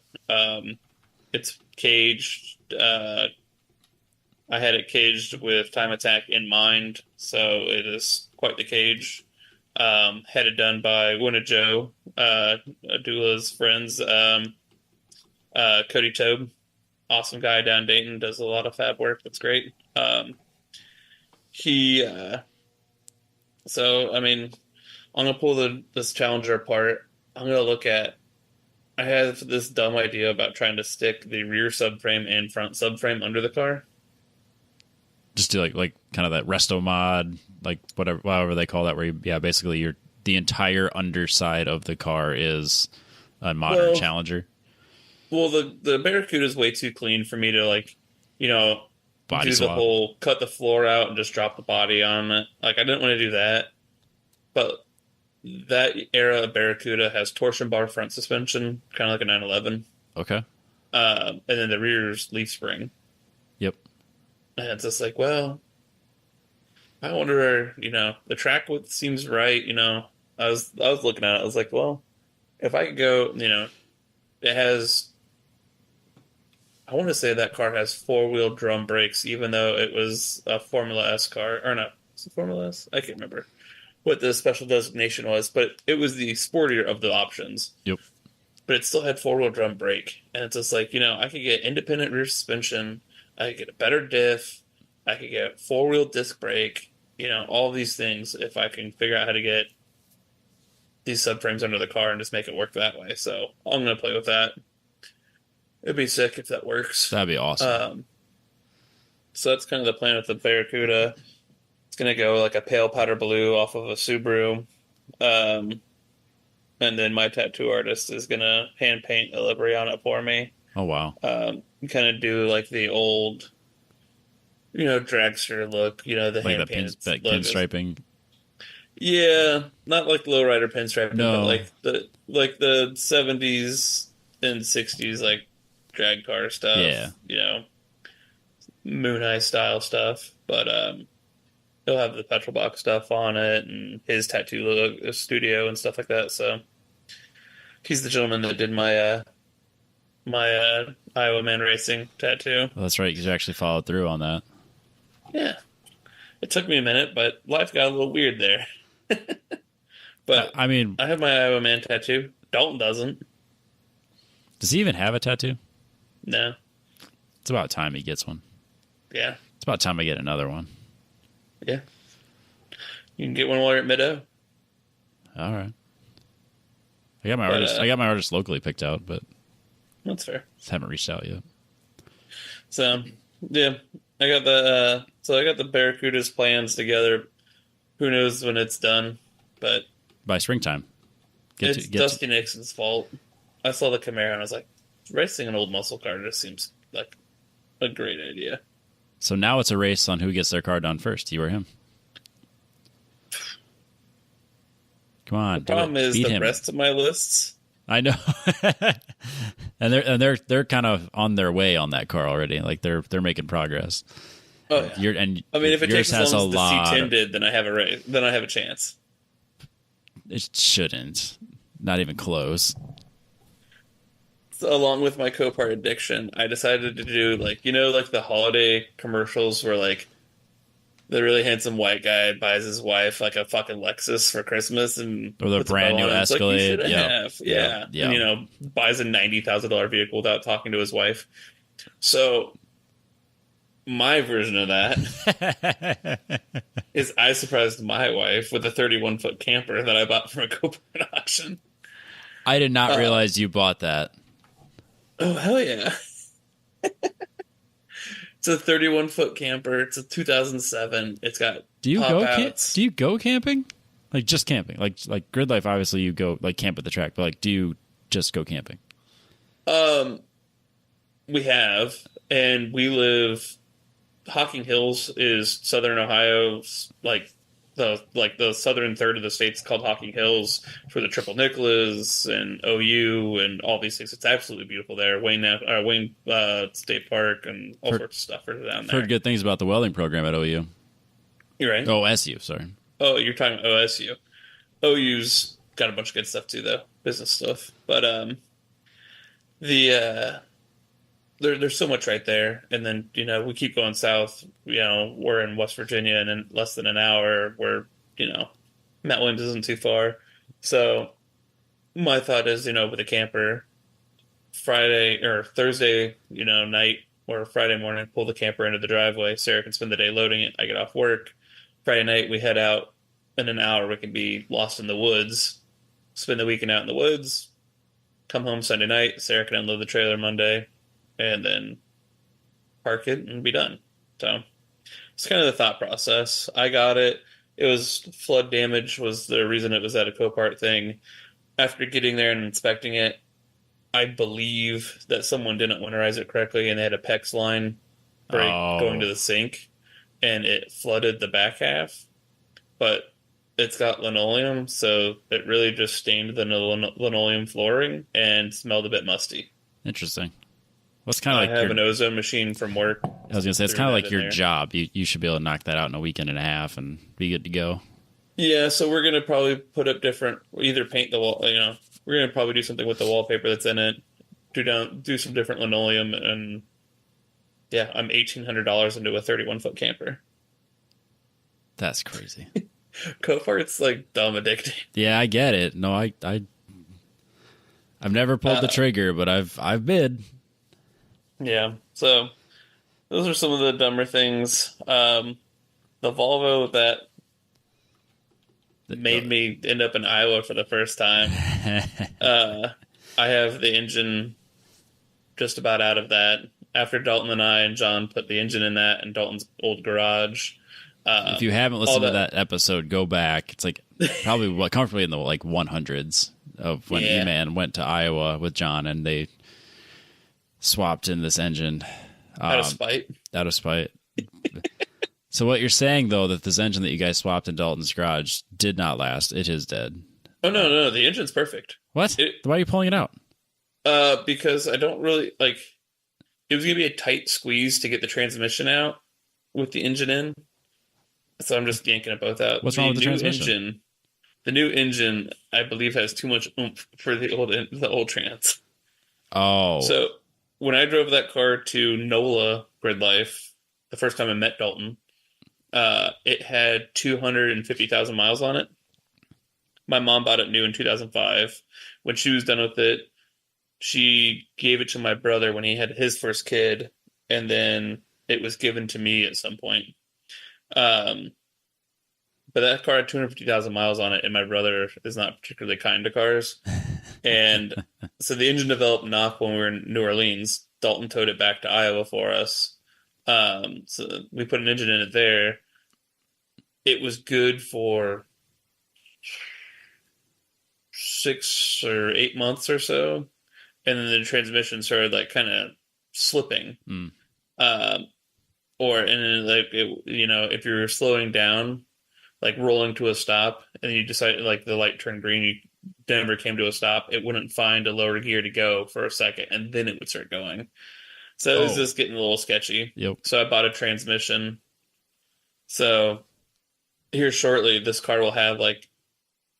B: It's caged. I had it caged with Time Attack in mind, so it is quite the cage. Had it done by Winna Joe, Adula's friends, Cody Tobe. Awesome guy down in Dayton, does a lot of fab work. That's great. So, I mean, I'm going to pull this Challenger apart. I'm going to look at... I have this dumb idea about trying to stick the rear subframe and front subframe under the car.
A: Just do like kind of that resto mod, like whatever they call that, where basically the entire underside of the car is a modern Challenger.
B: Well, the Barracuda is way too clean for me to
A: Body
B: do
A: swap.
B: the whole cut the floor out and just drop the body on it. Like, I didn't want to do that. But that era of Barracuda has torsion bar front suspension, kind of like a 911.
A: Okay.
B: and then the rear's leaf spring.
A: Yep.
B: And it's just like, well, I wonder, the track width seems right. I was looking at it. I was like, well, if I could go, it has. I want to say that car has four-wheel drum brakes, even though it was a Formula S car, or not? Was it Formula S? I can't remember what the special designation was, but it was the sportier of the options.
A: Yep.
B: But it still had four-wheel drum brake, and it's just like, I could get independent rear suspension, I could get a better diff, I could get four-wheel disc brake, all these things if I can figure out how to get these subframes under the car and just make it work that way. So I'm going to play with that. It'd be sick if that works.
A: That'd be awesome.
B: So that's kind of the plan with the Barracuda. It's going to go like a pale powder blue off of a Subaru. And then my tattoo artist is going to hand paint a livery on it for me.
A: Oh, wow.
B: Kind of do like the old, dragster look, the
A: Like
B: hand
A: the
B: painted
A: pinstriping.
B: Yeah, not like lowrider pinstriping,
A: No.
B: but like the 70s and 60s like drag car stuff.
A: Yeah.
B: Moon Eye style stuff. But he'll have the petrol box stuff on it and his tattoo studio and stuff like that. So he's the gentleman that did my Iowa Man Racing tattoo.
A: Well, that's right, because you actually followed through on that.
B: Yeah. It took me a minute, but life got a little weird there. But
A: I mean,
B: I have my Iowa Man tattoo. Dalton doesn't.
A: does he even have a tattoo?
B: No.
A: It's about time he gets one.
B: Yeah.
A: It's about time I get another one.
B: Yeah. You can get one while you're at Mid-O.
A: All right. I got my artist locally picked out, but
B: That's fair.
A: just haven't reached out yet.
B: So, yeah. I got the Barracuda's plans together. Who knows when it's done, but
A: By springtime.
B: it's Dusty Nixon's fault. I saw the Camaro and I was like, racing an old muscle car just seems like a great idea.
A: So now it's a race on who gets their car done first, you or him. Come on.
B: The problem is
A: Beat
B: the
A: him.
B: rest of my lists.
A: I know. and they're kind of on their way on that car already. Like they're making progress.
B: Oh, yeah. If it takes as long as the C10 did, then I have a race. Then I have a chance.
A: It shouldn't. Not even close.
B: So along with my Copart addiction, I decided to do like the holiday commercials where like the really handsome white guy buys his wife like a fucking Lexus for Christmas and
A: Or the brand new Escalade.
B: Like, yeah. And, buys a $90,000 vehicle without talking to his wife. So my version of that is I surprised my wife with a 31-foot camper that I bought from a Copart auction.
A: I did not realize you bought that.
B: Oh, hell yeah. It's a 31-foot camper. It's a 2007. It's got
A: Do you
B: pop-outs.
A: do you go camping? Like just camping? Like Grid Life, obviously you go like camp at the track, but like do you just go camping?
B: We have, and we live. Hocking Hills is Southern Ohio's the southern third of the state's called Hocking Hills for the Triple Nicholas and OU and all these things. It's absolutely beautiful there. Wayne State Park and all sorts of stuff are down there.
A: Heard good things about the welding program at OU.
B: You're right.
A: Oh, SU, sorry.
B: Oh, you're talking about OSU. OU's got a bunch of good stuff too, though, business stuff. But there's so much right there, and then we keep going south. We're in West Virginia, and in less than an hour, we're Matt Williams isn't too far. So my thought is, with a camper, Friday or Thursday, night or Friday morning, pull the camper into the driveway. Sarah can spend the day loading it. I get off work. Friday night, we head out. In an hour, we can be lost in the woods. Spend the weekend out in the woods. Come home Sunday night. Sarah can unload the trailer Monday. And then park it and be done. So it's kind of the thought process. I got it. It was flood damage was the reason it was at a Copart thing. After getting there and inspecting it, I believe that someone didn't winterize it correctly and they had a PEX line break going to the sink and it flooded the back half. But it's got linoleum, so it really just stained the linoleum flooring and smelled a bit musty.
A: Interesting. What's kind of
B: I
A: like
B: have
A: your?
B: an ozone machine from work.
A: I was gonna say it's
B: Threw
A: kind of
B: that
A: like
B: in
A: your
B: there.
A: job. You should be able to knock that out in a weekend and a half and be good to go.
B: Yeah, so we're gonna probably put up different, either paint the wall, we're gonna probably do something with the wallpaper that's in it, do some different linoleum, and yeah, I'm $1,800 into a 31-foot camper.
A: That's crazy.
B: Copart's like dumb addicting.
A: Yeah, I get it. No, I've never pulled the
B: Uh,
A: trigger, but I've bid.
B: yeah, so those are some of the dumber things. The Volvo that made me end up in Iowa for the first time. Uh, I have the engine just about out of that. After Dalton and I and John put the engine in that in Dalton's old garage.
A: If you haven't
B: All
A: listened to that episode, go back. It's like probably comfortably in the like 100s of when
B: Yeah.
A: E-Man went to Iowa with John and they swapped in this engine
B: Out of spite.
A: out of spite. So what you're saying though that this engine that you guys swapped in Dalton's garage did not last. It is dead.
B: Oh no, the engine's perfect.
A: What?
B: It,
A: Why are you pulling it out?
B: because I don't really like. It was gonna be a tight squeeze to get the transmission out with the engine in, so I'm just yanking it both out.
A: What's wrong with the
B: new
A: transmission?
B: The new engine, I believe, has too much oomph for the old trans.
A: Oh.
B: So when I drove that car to NOLA Grid Life the first time I met Dalton, it had 250,000 miles on it. My mom bought it new in 2005. When she was done with it, she gave it to my brother when he had his first kid, and then it was given to me at some point. Um, but that car had 250,000 miles on it, and my brother is not particularly kind to cars. And so the engine developed knock when we were in New Orleans. Dalton towed it back to Iowa for us. So we put an engine in it there. It was good for 6 or 8 months or so, and then the transmission started like kind of slipping.
A: Mm.
B: And then like if you're slowing down, like rolling to a stop, and you decide like the light turned green, you never came to a stop, it wouldn't find a lower gear to go for a second, and then it would start going. So it was just getting a little sketchy.
A: Yep.
B: So I bought a transmission. So here shortly, this car will have like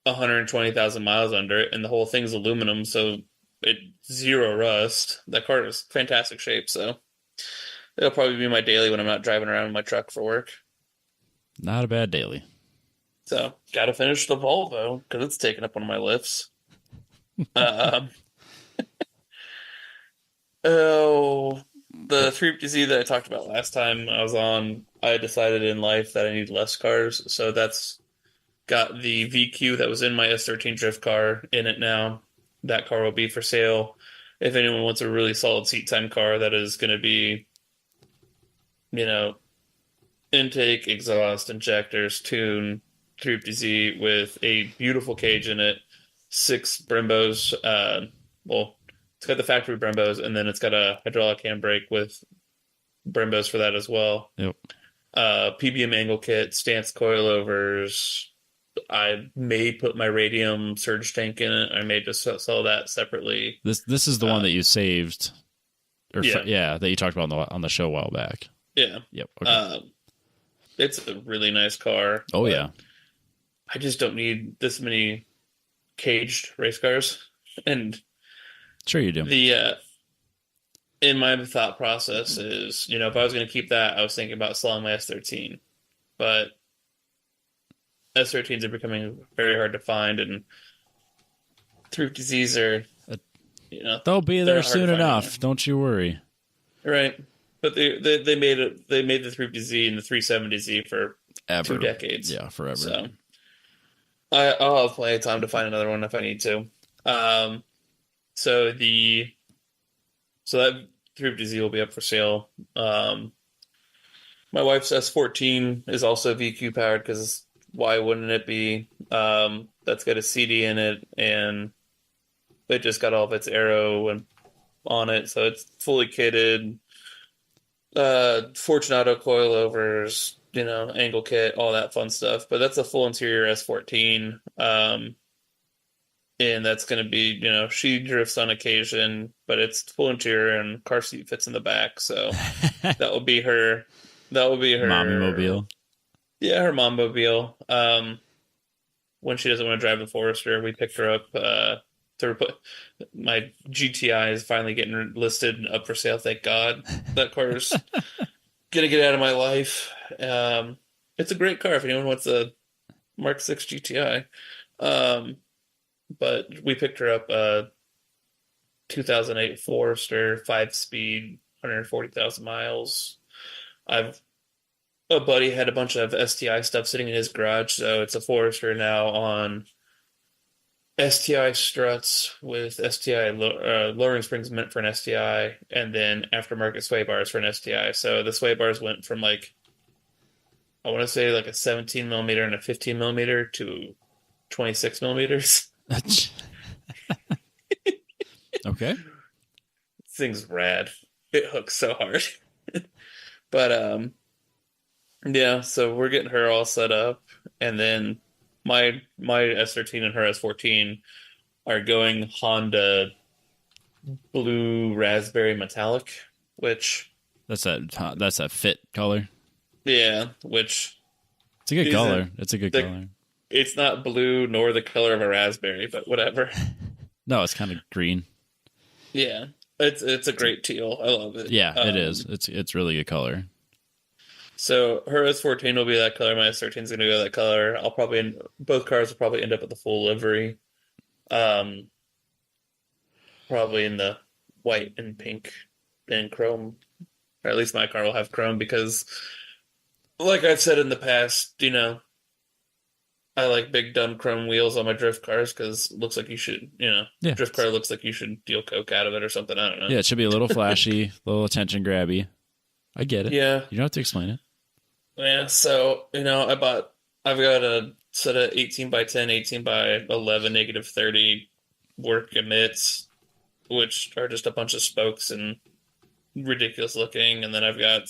B: 120,000 miles under it, and the whole thing's aluminum, so it zero rust. That car is fantastic shape, so it'll probably be my daily when I'm not driving around in my truck for work.
A: Not a bad daily.
B: So, got to finish the Volvo because it's taking up one of my lifts. Oh, the 350Z that I talked about last time I was on, I decided in life that I need less cars, so that's got the VQ that was in my S13 drift car in it now. That car will be for sale. If anyone wants a really solid seat time car that is going to be, intake, exhaust, injectors, tune, 350Z with a beautiful cage in it, 6 Brembos. It's got the factory Brembos, and then it's got a hydraulic handbrake with Brembos for that as well.
A: Yep.
B: PBM angle kit, stance coilovers. I may put my radium surge tank in it. I may just sell that separately.
A: This is the one that you saved,
B: Yeah.
A: that you talked about on the show a while back.
B: Yeah.
A: Yep. Okay.
B: It's a really nice car.
A: Oh yeah.
B: I just don't need this many caged race cars. And
A: Sure you do.
B: In my thought process is, if I was going to keep that, I was thinking about selling my S13. But S13s are becoming very hard to find, and 350Zs are,
A: they'll be
B: they're
A: there
B: not hard to
A: soon
B: find
A: enough.
B: anymore.
A: Don't you worry.
B: Right. But they made it. They made the 350Z and the 370Z for
A: Ever.
B: 2 decades.
A: Yeah, forever.
B: So I'll have plenty of time to find another one if I need to. So that 350Z will be up for sale. My wife's S14 is also VQ powered because why wouldn't it be? That's got a CD in it, and it just got all of its aero and on it, so it's fully kitted. Fortunato coilovers, angle kit, all that fun stuff. But that's a full interior S14. And and that's going to be, she drifts on occasion, but it's full interior and car seat fits in the back, so that will be her. That will be
A: Mommy
B: her.
A: mobile.
B: Yeah, her mom mobile. When she doesn't want to drive the Forester, we picked her up. To put my GTI is finally getting listed up for sale. Thank God, that car's gonna get out of my life. It's a great car if anyone wants a Mark 6 GTI. Um, but we picked her up 2008 Forester, 5-speed, 140,000 miles. I've A buddy had a bunch of STI stuff sitting in his garage, so it's a Forester now on STI struts with STI lowering springs meant for an STI, and then aftermarket sway bars for an STI. So the sway bars went from like, I want to say like a 17 millimeter and a 15 millimeter to 26 millimeters.
A: Okay.
B: This thing's rad. It hooks so hard. But yeah, so we're getting her all set up, and then my S13 and her S14 are going Honda blue raspberry metallic, which
A: That's that fit color.
B: yeah, which
A: It's a good
B: isn't
A: color. It's a good
B: the-
A: color.
B: it's not blue nor the color of a raspberry, but whatever.
A: No, it's kind of green.
B: Yeah, it's a great teal. I love it.
A: Yeah, it is. It's really good color.
B: So her S14 will be that color. My S13 is going to go that color. Both cars will probably end up with the full livery. Probably in the white and pink and chrome, or at least my car will have chrome because, like I've said in the past, I like big dumb chrome wheels on my drift cars because it looks like you should,
A: Yeah.
B: drift car looks like you should deal coke out of it or something. I don't know.
A: Yeah, it should be a little flashy, a little attention grabby. I get it.
B: Yeah.
A: You don't have to explain it.
B: Yeah, so, I've got a set of 18 by 10, 18 by 11, negative 30 work emits, which are just a bunch of spokes and ridiculous looking. And then I've got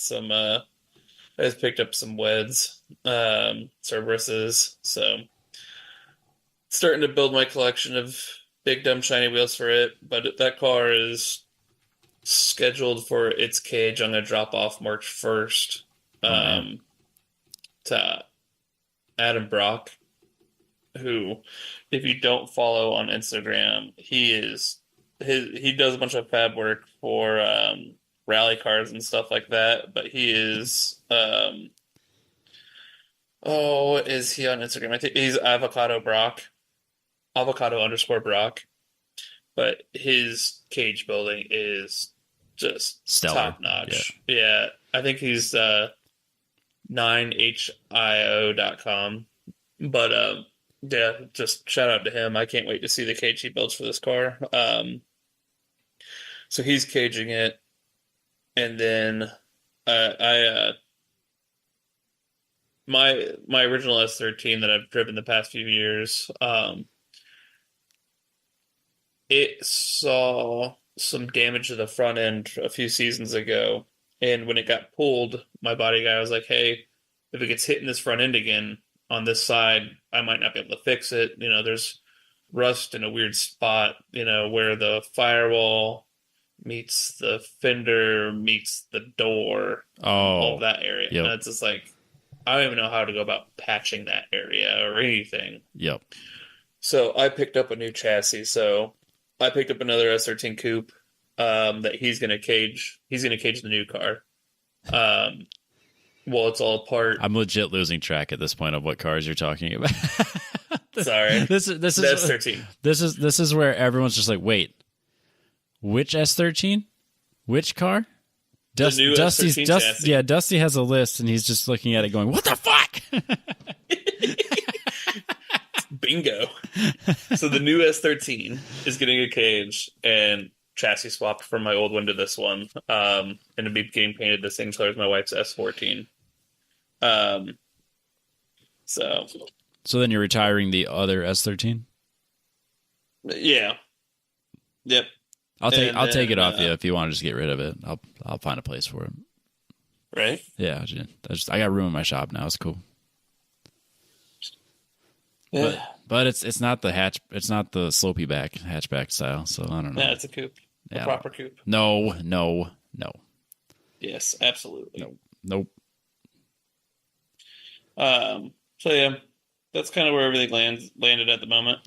B: I just picked up some Weds, Cerberuses, so starting to build my collection of big, dumb, shiny wheels for it. But that car is scheduled for its cage. I'm going to drop off March 1st. To Adam Brock, who, if you don't follow on Instagram, he does a bunch of fab work for rally cars and stuff like that. But he is what is he on Instagram? I think he's avocado underscore Brock. But his cage building is just
A: Stellar.
B: top notch. Yeah, I think he's 9hio.com. But yeah, just shout out to him. I can't wait to see the cage he builds for this car. So he's caging it, and then my original S13 that I've driven the past few years, it saw some damage to the front end a few seasons ago. And when it got pulled, my body guy was like, hey, if it gets hit in this front end again on this side, I might not be able to fix it. There's rust in a weird spot, where the firewall meets the fender meets the door. All of that area.
A: Yep.
B: And it's just like, I don't even know how to go about patching that area or anything.
A: Yep.
B: So I picked up a new chassis. So I picked up another S13 coupe. That he's gonna cage the new car. Well, it's all apart.
A: I'm legit losing track at this point of what cars you're talking about.
B: Sorry,
A: this is
B: S13.
A: This is where everyone's just like, wait, which S13? Which car?
B: The new S13 chassis.
A: Yeah, Dusty has a list and he's just looking at it going, what the fuck?
B: Bingo. So the new S13 is getting a cage and chassis swapped from my old one to this one, and it'll be getting painted the same color as my wife's S14. So
A: then you're retiring the other S13?
B: Yeah. Yep.
A: I'll take it off you if you want to just get rid of it. I'll find a place for it.
B: Right?
A: Yeah, I got room in my shop now. It's cool.
B: Yeah.
A: But it's not the slopey back hatchback style, so I don't know.
B: Yeah, it's a coupe. A proper coupe.
A: No.
B: Yes, absolutely.
A: Nope.
B: So yeah, that's kind of where everything landed at the moment.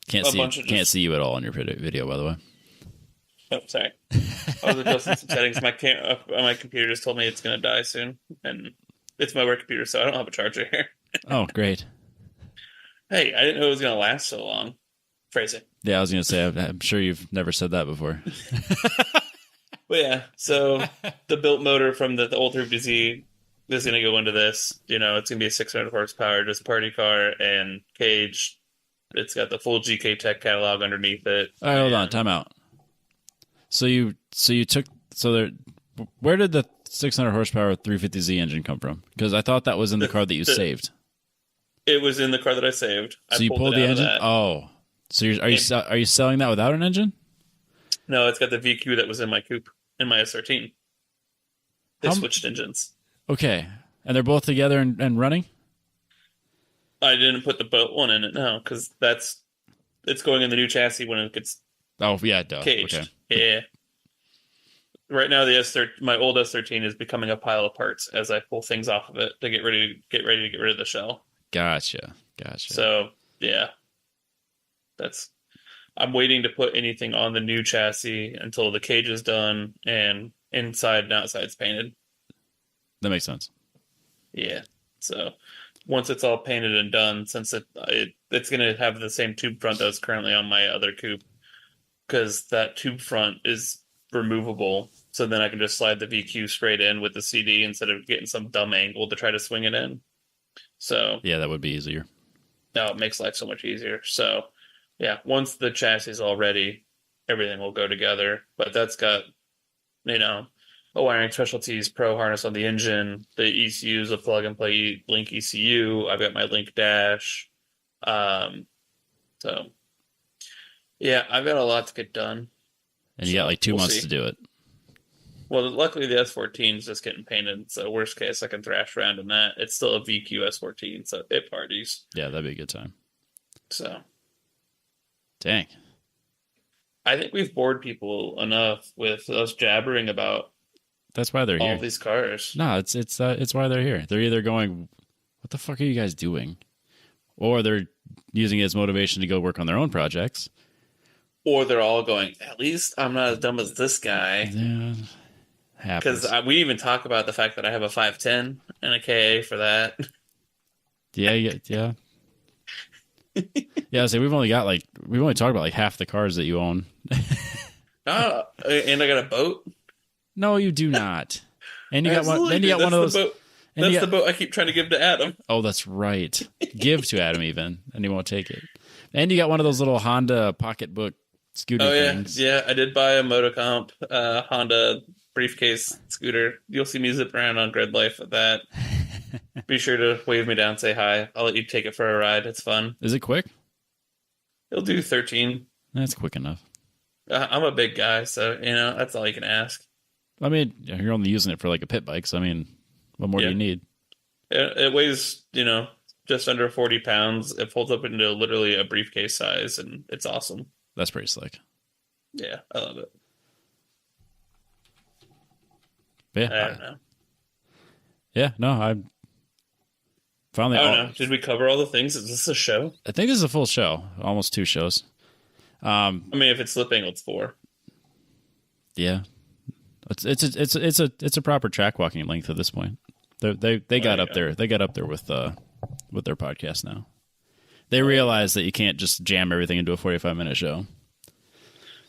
A: Can't see you at all in your video, by the way.
B: Oh, sorry. I was adjusting some settings. My computer just told me it's going to die soon, and it's my work computer, so I don't have a charger here.
A: Oh, great.
B: Hey, I didn't know it was going to last so long. Phrasing.
A: Yeah, I was going to say, I'm sure you've never said that before.
B: But yeah, so the built motor from the old 350Z is going to go into this. You know, it's going to be a 600 horsepower, just party car and cage. It's got the full GK Tech catalog underneath it.
A: All right, hold on, time out. Where did the 600 horsepower 350Z engine come from? Because I thought that was in the car that you saved.
B: It was in the car that I saved.
A: So you pulled the engine? Oh, so are you selling that without an engine?
B: No, it's got the VQ that was in my coupe, in my S13. They switched engines.
A: Okay, and they're both together and running?
B: I didn't put the boat one in it, no, because it's going in the new chassis when it gets caged.
A: Okay.
B: Yeah. Right now, my old S13 is becoming a pile of parts as I pull things off of it to get ready to get rid of the shell.
A: Gotcha.
B: So yeah, I'm waiting to put anything on the new chassis until the cage is done and inside and outside's painted.
A: That makes sense.
B: Yeah. So once it's all painted and done, since it's going to have the same tube front that's currently on my other coupe, because that tube front is removable. So then I can just slide the VQ straight in with the CD instead of getting some dumb angle to try to swing it in. So
A: yeah, that would be easier.
B: No, it makes life so much easier. So yeah, once the chassis is all ready, everything will go together. But that's got, a wiring specialties pro harness on the engine. The ECU is a plug and play Link ECU. I've got my Link dash. So yeah, I've got a lot to get done.
A: And you got like 2 months to do it.
B: Well, luckily the S14 is just getting painted, so worst case I can thrash around in that. It's still a VQ S14, so it parties.
A: Yeah, that'd be a good time.
B: So,
A: dang,
B: I think we've bored people enough with us jabbering about.
A: That's why they're here.
B: All these cars.
A: No, it's why they're here. They're either going, "What the fuck are you guys doing?" or they're using it as motivation to go work on their own projects.
B: Or they're all going, "At least I'm not as dumb as this guy."
A: Yeah.
B: Because we even talk about the fact that I have a 510 and a KA for that.
A: Yeah. Yeah, so we've only talked about like half the cars that you own.
B: Oh, and I got a boat?
A: No, you do not. And you got one. Then you got one of those.
B: That's the boat I keep trying to give to Adam.
A: Oh, that's right. Give to Adam even, and he won't take it. And you got one of those little Honda pocketbook scooter things.
B: Yeah, I did buy a Motocomp Honda briefcase scooter. You'll see me zip around on Grid Life with that. Be sure to wave me down, say hi. I'll let you take it for a ride. It's fun.
A: Is it quick?
B: It'll do 13.
A: That's quick enough.
B: I'm a big guy, so that's all you can ask.
A: I mean, you're only using it for like a pit bike, so I mean, what more do you need?
B: It weighs, just under 40 pounds. It folds up into literally a briefcase size, and it's awesome.
A: That's pretty slick.
B: Yeah, I love it.
A: Yeah,
B: I don't know.
A: Yeah, no, I finally.
B: I don't know. Did we cover all the things? Is this a show?
A: I think this is a full show, almost 2 shows.
B: I mean, if it's slip angle, it's 4.
A: Yeah, it's a proper track walking length at this point. They got up there. They got up there with their podcast now. They realized that you can't just jam everything into a 45-minute show.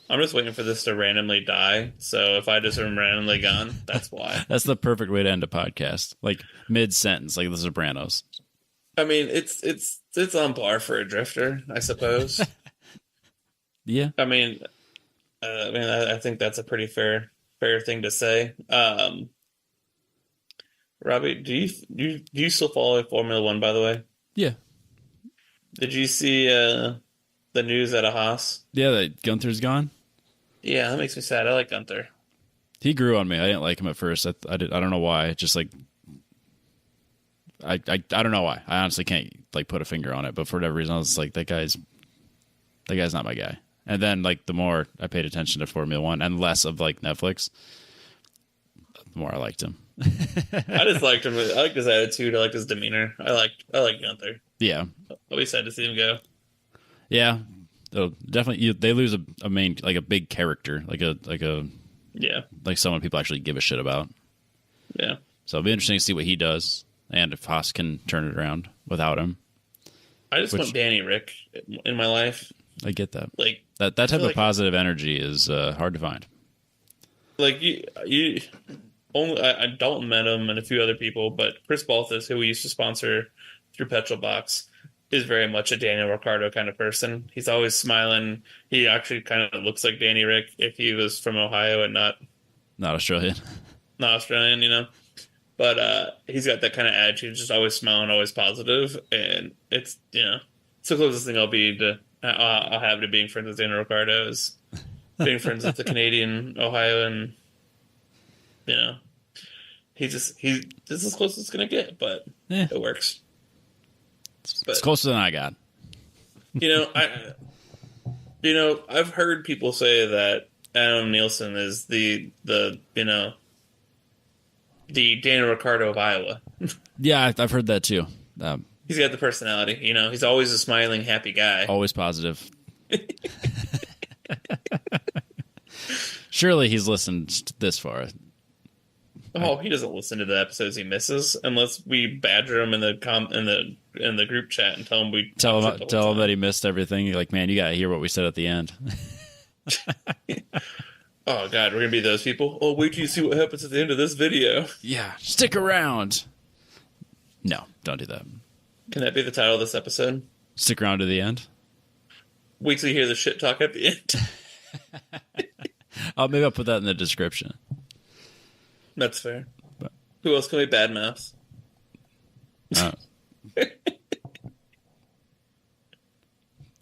B: I'm just waiting for this to randomly die. So if I just am randomly gone, that's why.
A: That's the perfect way to end a podcast, like mid-sentence, like The Sopranos.
B: I mean, it's on par for a drifter, I suppose.
A: Yeah.
B: I mean, I think that's a pretty fair thing to say. Robbie, do you still follow Formula One? By the way,
A: yeah.
B: Did you see the news at a Haas?
A: Yeah, that Gunther's gone.
B: Yeah, that makes me sad. I like Gunther.
A: He grew on me. I didn't like him at first. I don't know why. Just like I don't know why. I honestly can't like put a finger on it, but for whatever reason, I was like, that guy's not my guy. And then like the more I paid attention to Formula One and less of like Netflix, the more I liked him.
B: I just liked him. I liked his attitude. I liked his demeanor. I like Gunther.
A: Yeah,
B: I'll be sad to see him go.
A: yeah. So definitely, they lose a main, like a big character, like a
B: Yeah,
A: like someone people actually give a shit about.
B: yeah.
A: So it'll be interesting to see what he does, and if Haas can turn it around without him.
B: I just want Danny Rick in my life.
A: I get that.
B: Like
A: That type of
B: like,
A: positive energy is hard to find.
B: like you only Dalton met him and a few other people, but Chris Balthus, who we used to sponsor through Petrol Box, is very much a Daniel Ricciardo kind of person. He's always smiling. He actually kind of looks like Danny Rick if he was from Ohio and not
A: Australian.
B: not Australian, you know. But he's got that kind of attitude, just always smiling, always positive, and it's it's the closest thing I'll have to being friends with Daniel Ricciardo is being friends with the Canadian Ohioan. He's this is as close as it's gonna get, but it works.
A: It's closer than I got.
B: I've heard people say that Adam Nielsen is the Daniel Ricciardo of Iowa.
A: Yeah, I've heard that too.
B: He's got the personality, he's always a smiling, happy guy.
A: Always positive. Surely he's listened this far.
B: Oh, he doesn't listen to the episodes he misses unless we badger him in the group chat and tell him
A: tell him that he missed everything. You're like, man, you gotta hear what we said at the end.
B: Oh God, we're gonna be those people. Oh, wait till you see what happens at the end of this video.
A: Yeah, stick around. No, don't do that.
B: Can that be the title of this episode?
A: Stick around to the end.
B: Wait till you hear the shit talk at the end.
A: Maybe I'll put that in the description.
B: That's fair. But who else can we badmouth?
A: I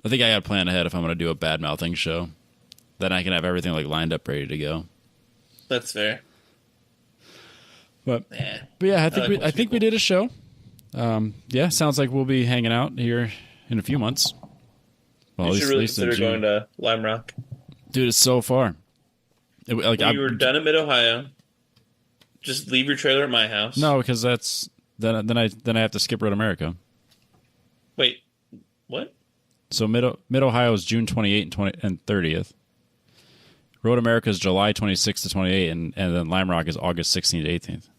A: think I got a plan ahead if I'm going to do a bad mouthing show. Then I can have everything like lined up, ready to go.
B: That's fair.
A: But yeah, I think we did a show. Yeah, sounds like we'll be hanging out here in a few months.
B: Well, you should really consider going to Lime Rock.
A: Dude, it's so far.
B: You were done at Mid Ohio. Just leave your trailer at my house.
A: No, because that's then I have to skip Road America.
B: Wait, what?
A: So Mid Ohio is June 28th and 30th. Road America is July 26th to 28th, and then Lime Rock is August 16th to 18th.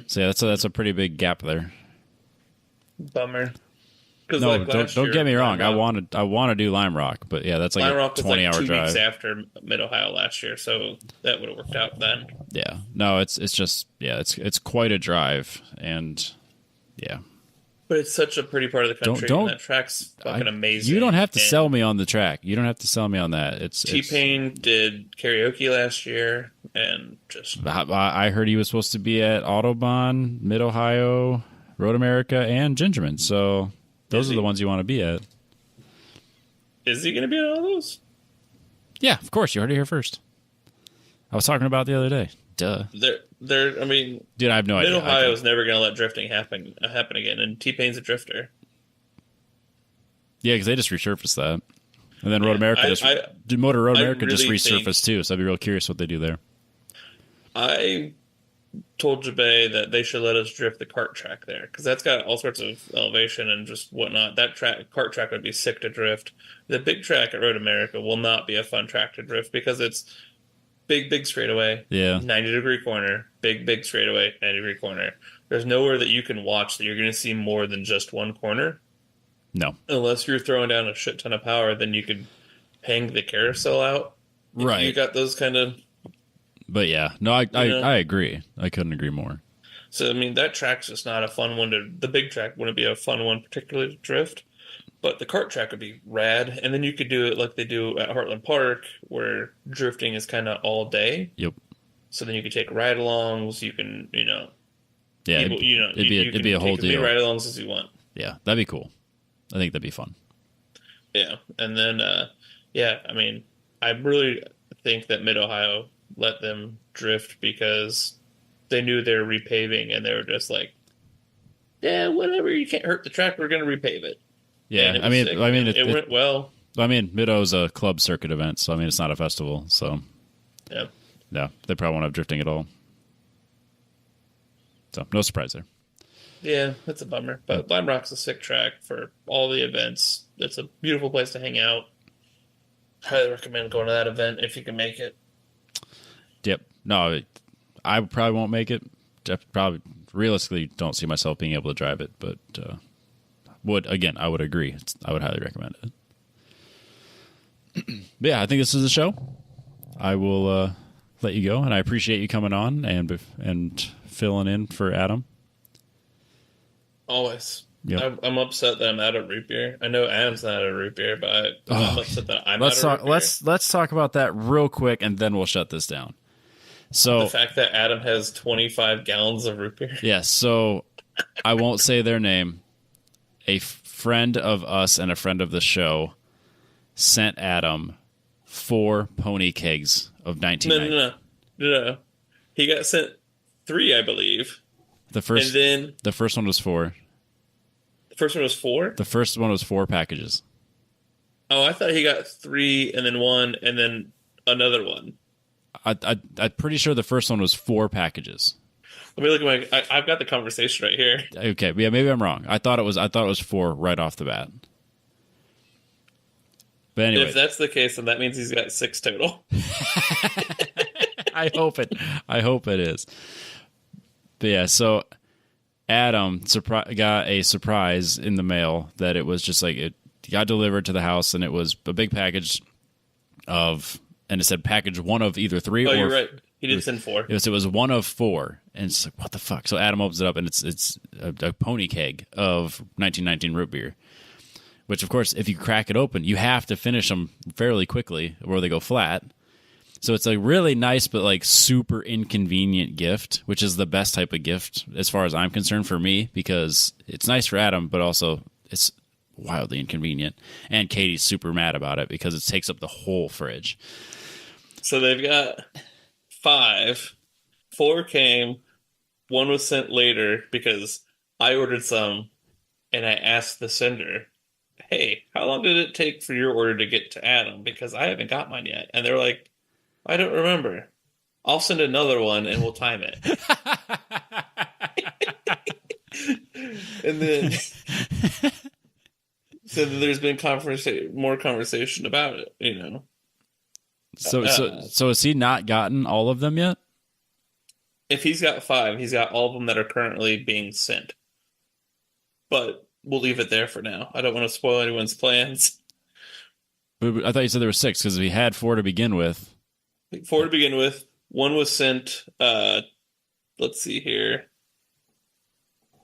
A: So yeah, that's a pretty big gap there.
B: Bummer.
A: No, don't get me wrong. I want to do Lime Rock, but yeah, that's like
B: Lime
A: a
B: Rock was
A: 20-hour
B: like 2
A: drive.
B: weeks after Mid Ohio last year, so that would have worked out then.
A: Yeah, no, it's just it's quite a drive, and yeah.
B: But it's such a pretty part of the country. And that track's fucking amazing.
A: You don't have to sell me on the track. You don't have to sell me on that.
B: T-Pain did karaoke last year, and just
A: I heard he was supposed to be at Autobahn, Mid Ohio, Road America, and Gingerman. So those are the ones you want to be at.
B: Is he going to be at all those?
A: Yeah, of course. You heard it here first. I was talking about it the other day. Duh.
B: I mean,
A: dude, I have no idea.
B: Mid Ohio is never going to let drifting happen again, and T-Pain's a drifter.
A: Yeah, because they just resurfaced that, and then Road America Road America just resurfaced too. So I'd be real curious what they do there.
B: I told Jabay that they should let us drift the kart track there because that's got all sorts of elevation and just whatnot. That kart track would be sick to drift. The big track at Road America will not be a fun track to drift because it's big straightaway, 90-degree corner, big straightaway, 90-degree corner. There's nowhere that you can watch that you're going to see more than just one corner.
A: No.
B: Unless you're throwing down a shit ton of power, then you could hang the carousel out.
A: Right.
B: You got those kind of...
A: But yeah, no, I agree. I couldn't agree more.
B: So, I mean, that track's just not a fun one to... The big track wouldn't be a fun one particularly to drift. But the kart track would be rad, and then you could do it like they do at Heartland Park, where drifting is kind of all day.
A: Yep.
B: So then you could take ride-alongs. You can,
A: yeah,
B: it'd
A: be a whole deal.
B: As many ride-alongs as you want.
A: Yeah, that'd be cool. I think that'd be fun.
B: Yeah, and then I mean, I really think that Mid Ohio let them drift because they knew they were repaving, and they were just like, yeah, whatever. You can't hurt the track. We're gonna repave it.
A: Yeah,
B: And it
A: I
B: was
A: mean,
B: sick.
A: I mean,
B: It went well.
A: Midow's a club circuit event, so I mean, it's not a festival, so
B: Yeah.
A: yeah, they probably won't have drifting at all. So no surprise there.
B: Yeah, that's a bummer. But Lime Rock's a sick track for all the events. It's a beautiful place to hang out. Highly recommend going to that event if you can make it.
A: Yep. No, I probably won't make it. Probably realistically don't see myself being able to drive it, but I would agree. I would highly recommend it. But yeah, I think this is the show. I will let you go, and I appreciate you coming on and filling in for Adam.
B: Always.
A: Yep.
B: I'm upset that I'm out of root beer. I know Adam's not out of root beer, but I'm upset that I'm out of root beer.
A: Let's talk about that real quick, and then we'll shut this down. So
B: the fact that Adam has 25 gallons of root beer.
A: Yes. So I won't say their name. A friend of us and a friend of the show sent Adam 4 pony kegs of 1990.
B: No. He got sent 3, I believe.
A: The first one was 4.
B: The first one was 4?
A: The first one was 4 packages.
B: Oh, I thought he got 3 and then 1 and then another one.
A: I'm pretty sure the first one was 4 packages.
B: Let me look at my. I've got the conversation right here.
A: Okay, yeah, maybe I'm wrong. I thought it was 4 right off the bat. But anyway,
B: If that's the case, then that means he's got 6 total.
A: I hope it is. But yeah, so Adam got a surprise in the mail that it was just like it got delivered to the house, and it was a big package and it said package 1 of either 3
B: Oh,
A: or
B: you're right. He did send 4.
A: It was 1 of 4, and it's like, what the fuck? So Adam opens it up, and it's a pony keg of 1919 root beer. Which, of course, if you crack it open, you have to finish them fairly quickly, or they go flat. So it's a really nice but like super inconvenient gift, which is the best type of gift as far as I'm concerned for me, because it's nice for Adam, but also it's wildly inconvenient. And Katie's super mad about it because it takes up the whole fridge.
B: So they've got 5. 4 came. 1 was sent later because I ordered some, and I asked the sender, hey, how long did it take for your order to get to Adam? Because I haven't got mine yet. And they're like, I don't remember. I'll send another one and we'll time it. And then so there's been more conversation about it, you know.
A: So has he not gotten all of them yet?
B: If he's got 5, he's got all of them that are currently being sent. But we'll leave it there for now. I don't want to spoil anyone's plans.
A: But I thought you said there were 6 because we had 4 to begin with.
B: 4 to begin with. 1 was sent, let's see here.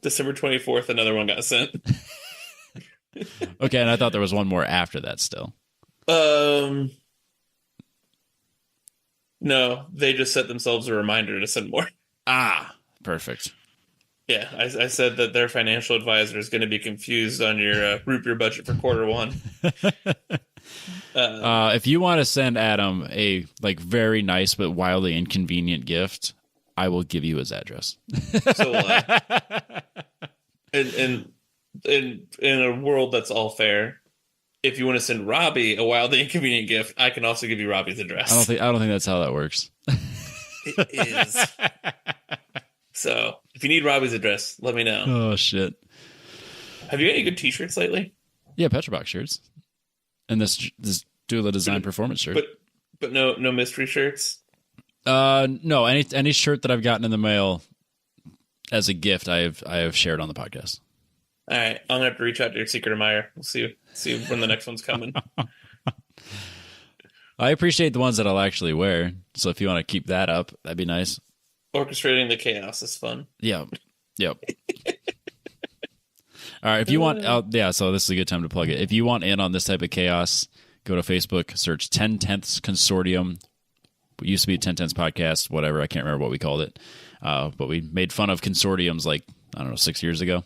B: December 24th, another one got sent.
A: Okay, and I thought there was 1 more after that still.
B: No, they just set themselves a reminder to send more.
A: Ah, perfect.
B: Yeah, I said that their financial advisor is going to be confused on your root beer budget for quarter 1.
A: If you want to send Adam a like very nice but wildly inconvenient gift, I will give you his address.
B: So, in a world that's all fair, if you want to send Robbie a wildly inconvenient gift, I can also give you Robbie's address.
A: I don't think that's how that works.
B: It is. So, if you need Robbie's address, let me know.
A: Oh shit!
B: Have you got any good T-shirts lately?
A: Yeah, Petrobox shirts, and this Dula Design Performance shirt.
B: But no mystery shirts.
A: No, any shirt that I've gotten in the mail as a gift, I have shared on the podcast.
B: All right, I'm gonna have to reach out to your secret admirer. We'll see when the next one's coming.
A: I appreciate the ones that I'll actually wear. So if you want to keep that up, that'd be nice.
B: Orchestrating the chaos is fun.
A: Yeah. Yep. All right. If you want, so this is a good time to plug it. If you want in on this type of chaos, go to Facebook, search 10 Tenths Consortium. It used to be 10 Tenths Podcast, whatever. I can't remember what we called it. But we made fun of consortiums like, I don't know, 6 years ago.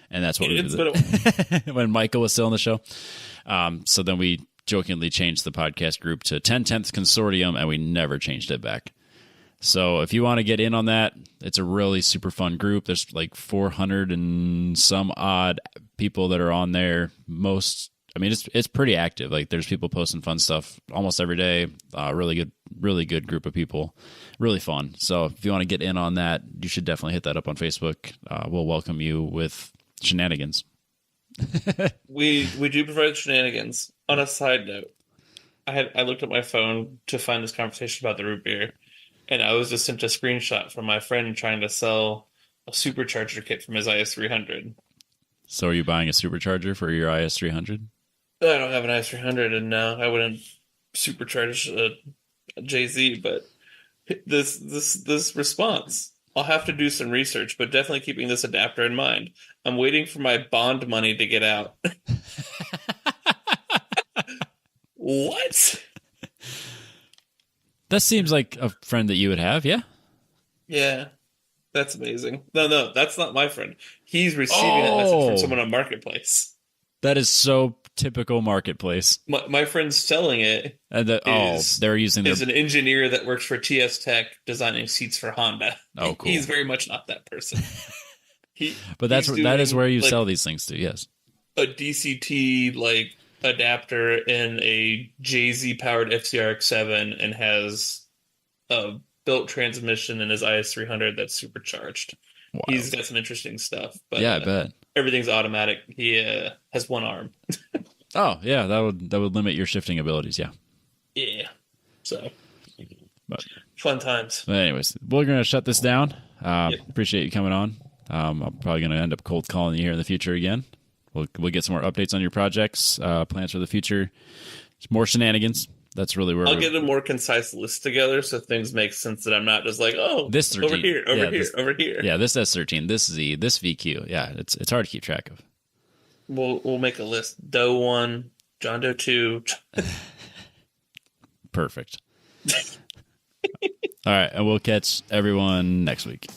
A: And that's what we did when Michael was still on the show. So then we jokingly changed the podcast group to 10 Tenths Consortium, and we never changed it back. So if you want to get in on that, it's a really super fun group. There's like 400 and some odd people that are on there. It's pretty active. Like there's people posting fun stuff almost every day. Really good group of people. Really fun. So if you want to get in on that, you should definitely hit that up on Facebook. We'll welcome you with shenanigans.
B: We do provide shenanigans. On a side note, I looked at my phone to find this conversation about the root beer, and I was just sent a screenshot from my friend trying to sell a supercharger kit from his IS300.
A: So are you buying a supercharger for your IS300?
B: I don't have an IS300, and no, I wouldn't supercharge a JZ. But this response, I'll have to do some research, but definitely keeping this adapter in mind. I'm waiting for my bond money to get out. What?
A: That seems like a friend that you would have, yeah?
B: Yeah, that's amazing. No, that's not my friend. He's receiving that message from someone on Marketplace.
A: That is so typical Marketplace.
B: My friend selling it
A: they're using
B: is an engineer that works for TS Tech designing seats for Honda.
A: Oh, cool.
B: He's very much not that person.
A: But that is where you sell these things to, yes.
B: A DCT like adapter in a JZ powered FCRX7 and has a built transmission in his IS300 that's supercharged. Wow. He's got some interesting stuff. But
A: yeah, I bet.
B: Everything's automatic. He has one arm.
A: Oh, yeah, that would limit your shifting abilities, yeah.
B: Yeah. So, fun times.
A: But anyways, we're going to shut this down. Appreciate you coming on. I'm probably going to end up cold calling you here in the future again. We'll get some more updates on your projects, plans for the future. More shenanigans. That's really where
B: I'll get a more concise list together so things make sense that I'm not just like, oh,
A: this 13,
B: over here.
A: Yeah, this S13, this Z, this VQ. Yeah, it's hard to keep track of.
B: We'll make a list. Doe 1, John Doe 2.
A: Perfect. All right, and we'll catch everyone next week.